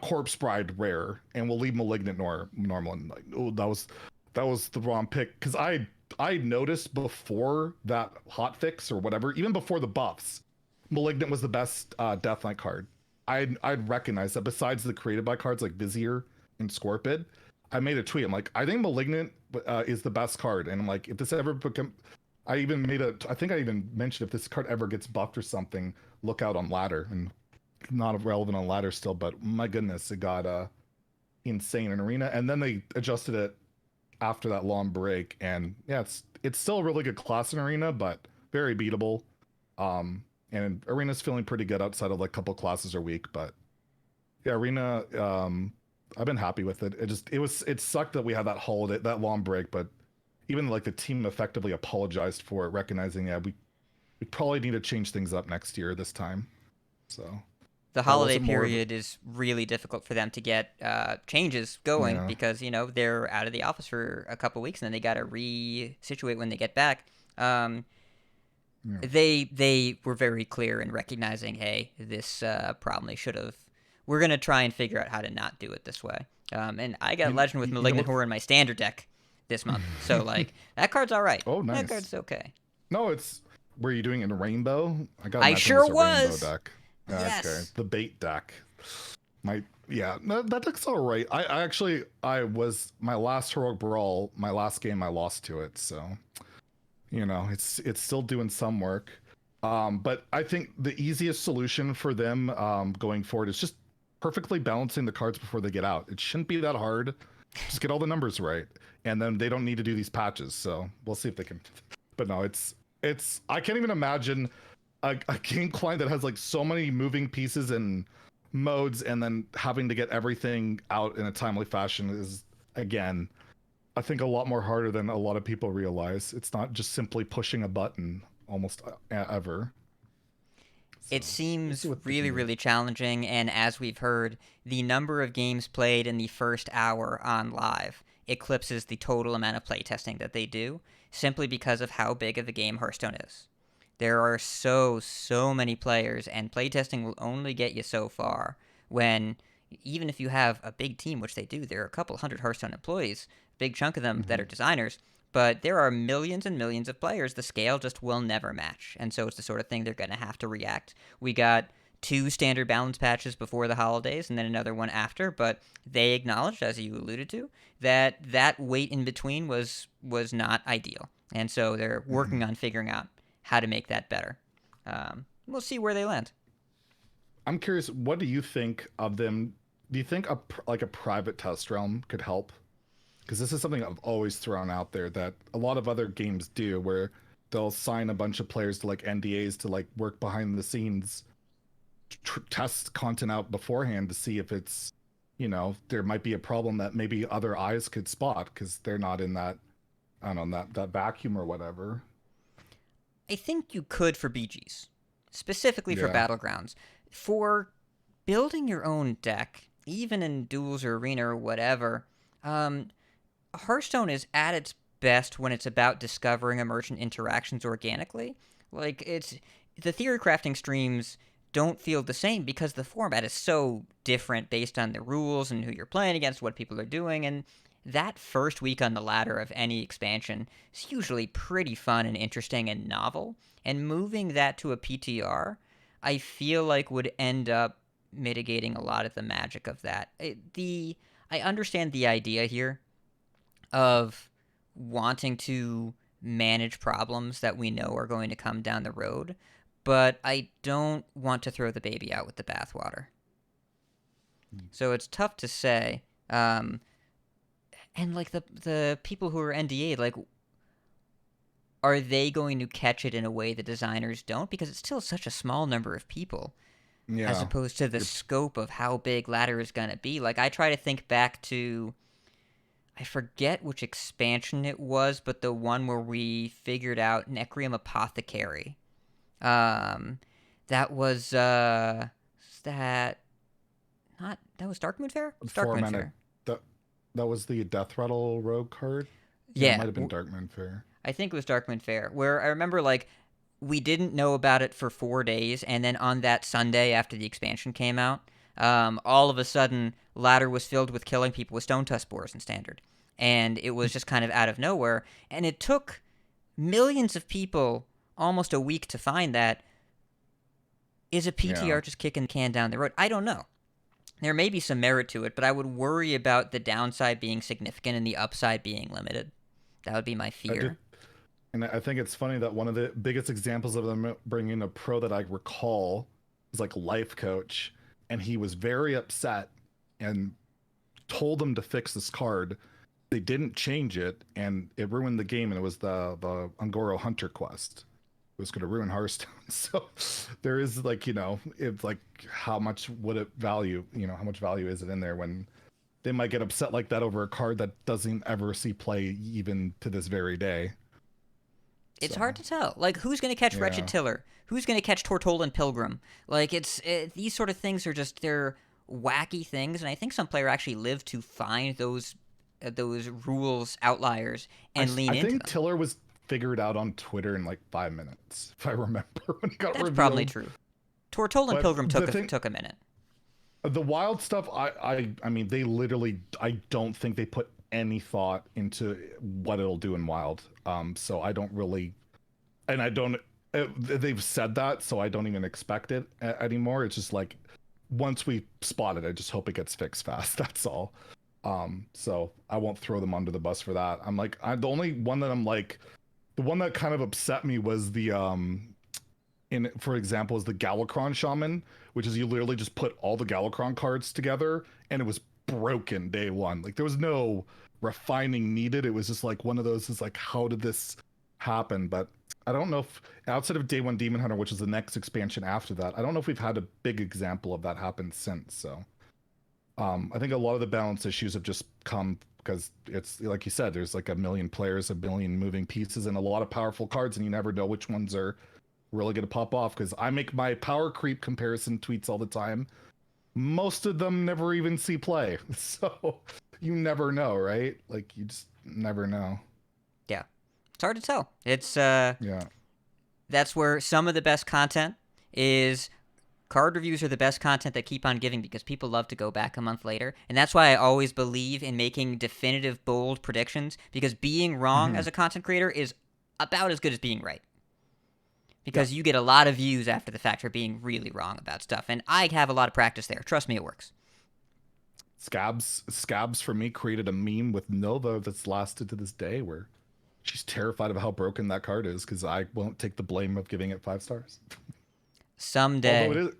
Corpse Bride rare, and we'll leave Malignant normal. And like, oh, that was the wrong pick, because I noticed before that hotfix or whatever, even before the buffs, Malignant was the best Death Knight card. I'd recognize that besides the created by cards like Vizier and Scorpid. I made a tweet. I'm like, I think Malignant is the best card, and I'm like, if this ever I think I even mentioned if this card ever gets buffed or something, look out on ladder. And not relevant on ladder still, but my goodness, it got insane in arena, and then they adjusted it after that long break, and yeah, it's still a really good class in arena, but very beatable. And arena's feeling pretty good outside of like a couple classes a week, but yeah, arena, I've been happy with it. It sucked that we had that holiday, that long break, but even like the team effectively apologized for it, recognizing we probably need to change things up next year this time. So the holiday period is really difficult for them to get changes going because, they're out of the office for a couple weeks and then they got to resituate when they get back. They were very clear in recognizing, hey, this probably should have. We're going to try and figure out how to not do it this way. And I got Legend with Malignant Horror in my standard deck this month. So, like, that card's all right. Oh, nice. That card's okay. No, were you doing it in Rainbow? I sure was. Rainbow deck. Yes. Okay. The bait deck. That deck's all right. I was my last Heroic Brawl, my last game I lost to it, so it's still doing some work. But I think the easiest solution for them going forward is just perfectly balancing the cards before they get out. It shouldn't be that hard. Just get all the numbers right, and then they don't need to do these patches. So we'll see if they can. But no, it's I can't even imagine a game client that has like so many moving pieces and modes, and then having to get everything out in a timely fashion is, again, I think a lot more harder than a lot of people realize. It's not just simply pushing a button almost ever. It seems really, really challenging, and as we've heard, the number of games played in the first hour on live eclipses the total amount of playtesting that they do, simply because of how big of a game Hearthstone is. There are so many players, and playtesting will only get you so far when, even if you have a big team, which they do, there are a couple hundred Hearthstone employees, a big chunk of them that are designers, but there are millions and millions of players. The scale just will never match, and so it's the sort of thing they're going to have to react. We got 2 standard balance patches before the holidays and then another one after, but they acknowledged, as you alluded to, that wait in between was not ideal, and so they're working on figuring out how to make that better. We'll see where they land. I'm curious, what do you think of them? Do you think a private test realm could help? Because this is something I've always thrown out there that a lot of other games do, where they'll sign a bunch of players to like NDAs to like work behind the scenes, test content out beforehand to see if it's, there might be a problem that maybe other eyes could spot because they're not in that, I don't know, that vacuum or whatever. I think you could for BGs, specifically for Battlegrounds. For building your own deck, even in duels or arena or whatever, Hearthstone is at its best when it's about discovering emergent interactions organically. Like, the theory crafting streams don't feel the same because the format is so different based on the rules and who you're playing against, what people are doing, and that first week on the ladder of any expansion is usually pretty fun and interesting and novel, and moving that to a PTR, I feel like would end up mitigating a lot of the magic of that. I understand the idea here of wanting to manage problems that we know are going to come down the road, but I don't want to throw the baby out with the bathwater. So it's tough to say. And like the people who are NDA'd, like, are they going to catch it in a way the designers don't? Because it's still such a small number of people. Yeah. as opposed to the scope of how big ladder is going to be. Like, I try to think back to, I forget which expansion it was, but the one where we figured out Necrium Apothecary. That was that not that was Darkmoon Fair? It's Darkmoon 4 mana. Fair. That was the Death Rattle Rogue card. Yeah, It might have been Darkmoon Fair. I think it was Darkmoon Fair, where I remember like we didn't know about it for 4 days, and then on that Sunday after the expansion came out, all of a sudden ladder was filled with killing people with Stone Tusk Spores in Standard, and it was just kind of out of nowhere, and it took millions of people almost a week to find that. Is a PTR just kicking the can down the road? I don't know. There may be some merit to it, but I would worry about the downside being significant and the upside being limited. That would be my fear. And I think it's funny that one of the biggest examples of them bringing a pro that I recall was like Life Coach, and he was very upset and told them to fix this card. They didn't change it, and it ruined the game, and it was the Ungoro Hunter quest. It was going to ruin Hearthstone. So there is like, it's like how much would it value, how much value is it in there when they might get upset like that over a card that doesn't ever see play even to this very day. It's hard to tell. Like, who's going to catch Wretched Tiller? Who's going to catch Tortolan Pilgrim? Like, these sort of things are just, they're wacky things, and I think some player actually lived to find those rules outliers and lean into them. I think Tiller was figured out on Twitter in like 5 minutes, if I remember when it got revealed. That's probably true. Tortolan Pilgrim took a minute. The wild stuff, I mean, they literally, I don't think they put any thought into what it'll do in Wild. So I don't really, and I don't, they've said that, so I don't even expect it anymore. It's just like, once we spot it, I just hope it gets fixed fast. That's all. So I won't throw them under the bus for that. I'm like, the only one that I'm like, the one that kind of upset me was the, for example, is the Galakron Shaman, which is you literally just put all the Galakron cards together, and it was broken day one. Like, there was no refining needed. It was just like one of those, is like, how did this happen? But I don't know if, outside of Day One Demon Hunter, which is the next expansion after that, I don't know if we've had a big example of that happen since. So I think a lot of the balance issues have just come because it's like you said, there's like a million players, a billion moving pieces, and a lot of powerful cards, and you never know which ones are really going to pop off. Because I make my power creep comparison tweets all the time. Most of them never even see play. So you never know, right? Like, you just never know. Yeah. It's hard to tell. It's, yeah. That's where some of the best content is. Card reviews are the best content that keep on giving because people love to go back a month later. And that's why I always believe in making definitive, bold predictions, because being wrong as a content creator is about as good as being right. Because you get a lot of views after the fact for being really wrong about stuff. And I have a lot of practice there. Trust me, it works. Scabs for me created a meme with Nova that's lasted to this day where she's terrified of how broken that card is because I won't take the blame of giving it 5 stars. Someday. Although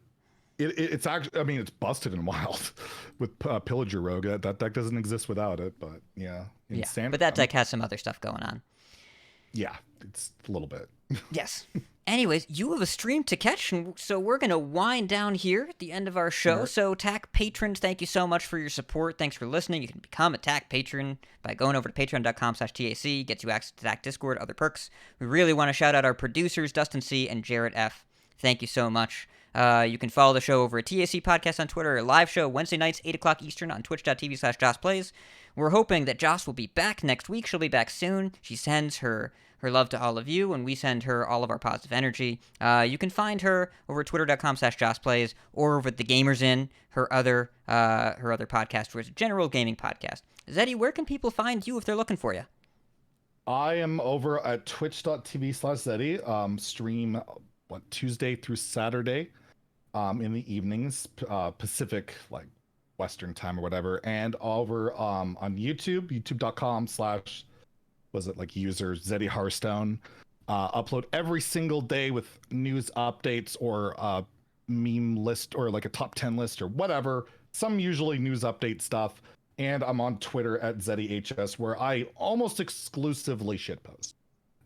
it's actually, I mean, it's busted in Wild with Pillager Rogue. That deck doesn't exist without it, but yeah. But that deck has some other stuff going on. Yeah, it's a little bit. Yes. Anyways, you have a stream to catch, so we're going to wind down here at the end of our show. Right. So, TAC patrons, thank you so much for your support. Thanks for listening. You can become a TAC patron by going over to patreon.com/TAC. Gets you access to TAC Discord, other perks. We really want to shout out our producers, Dustin C. and Jarrett F. Thank you so much. You can follow the show over at TAC Podcast on Twitter, a live show Wednesday nights, 8 o'clock Eastern on twitch.tv/JossPlays. We're hoping that Joss will be back next week. She'll be back soon. She sends her love to all of you, and we send her all of our positive energy. You can find her over at twitter.com/JossPlays or over at The Gamers Inn, her other podcast, where it's a general gaming podcast. Zeddy, where can people find you if they're looking for you? I am over at twitch.tv/Zeddy, stream Tuesday through Saturday in the evenings, Pacific, like Western time or whatever, and over on YouTube, youtube.com/ was it like user Zeddy Hearthstone. Upload every single day with news updates or a meme list or like a top 10 list or whatever, some usually news update stuff. And I'm on Twitter at ZeddyHS, where I almost exclusively shitpost.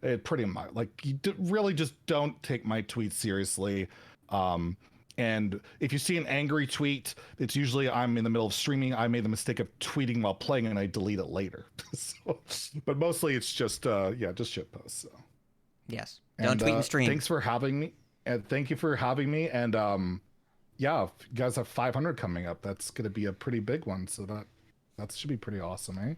It pretty much, like, you really just don't take my tweets seriously. And if you see an angry tweet, it's usually I'm in the middle of streaming. I made the mistake of tweeting while playing, and I delete it later. But mostly it's just just shit posts. So. Yes. Don't tweet and stream. Thanks for having me. And thank you for having me. And yeah, if you guys have 500 coming up, that's going to be a pretty big one. So that should be pretty awesome, eh?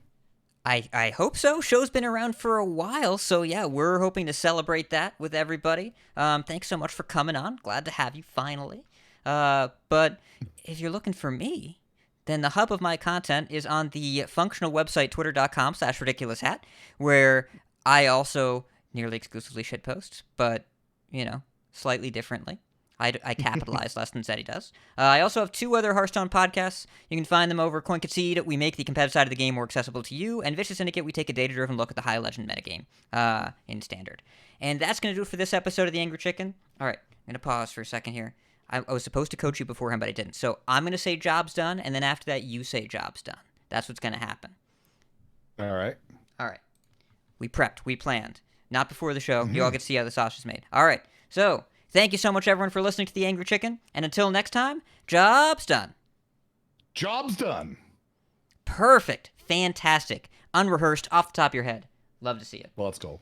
I hope so. Show's been around for a while, so yeah, we're hoping to celebrate that with everybody. Thanks so much for coming on. Glad to have you finally. But if you're looking for me, then the hub of my content is on the functional website twitter.com/ridiculoushat, where I also nearly exclusively shitpost, but, slightly differently. I capitalize less than Zeddy does. I also have 2 other Hearthstone podcasts. You can find them over Coin Concede. We make the competitive side of the game more accessible to you. And Vicious Syndicate, we take a data-driven look at the high legend metagame in Standard. And that's going to do it for this episode of The Angry Chicken. All right, I'm going to pause for a second here. I was supposed to coach you beforehand, but I didn't. So I'm going to say job's done, and then after that, you say job's done. That's what's going to happen. All right. We prepped. We planned. Not before the show. You all get to see how the sausage is made. All right. So thank you so much, everyone, for listening to The Angry Chicken. And until next time, job's done. Job's done. Perfect. Fantastic. Unrehearsed, off the top of your head. Love to see it. Well, let's go.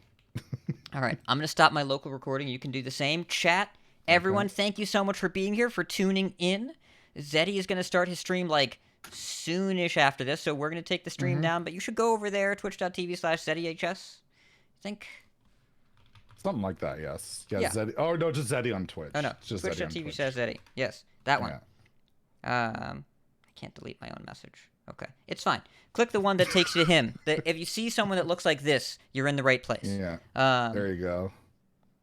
All right. I'm going to stop my local recording. You can do the same. Chat. Everyone, Thank you so much for being here, for tuning in. Zeddy is going to start his stream, soonish after this, so we're going to take the stream down. But you should go over there, twitch.tv/ZeddyHS. I think... Something like that, yes. Yeah. Zeddy. Oh, no, just Zeddy on Twitch. Oh, no. Just Twitch.tv/Zeddy. Yes, that one. I can't delete my own message. Okay. It's fine. Click the one that takes you to him. If you see someone that looks like this, you're in the right place. Yeah. There you go.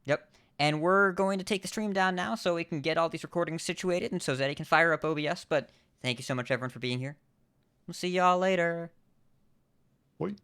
Yep. And we're going to take the stream down now so we can get all these recordings situated and so Zeddy can fire up OBS. But thank you so much, everyone, for being here. We'll see y'all later. Bye.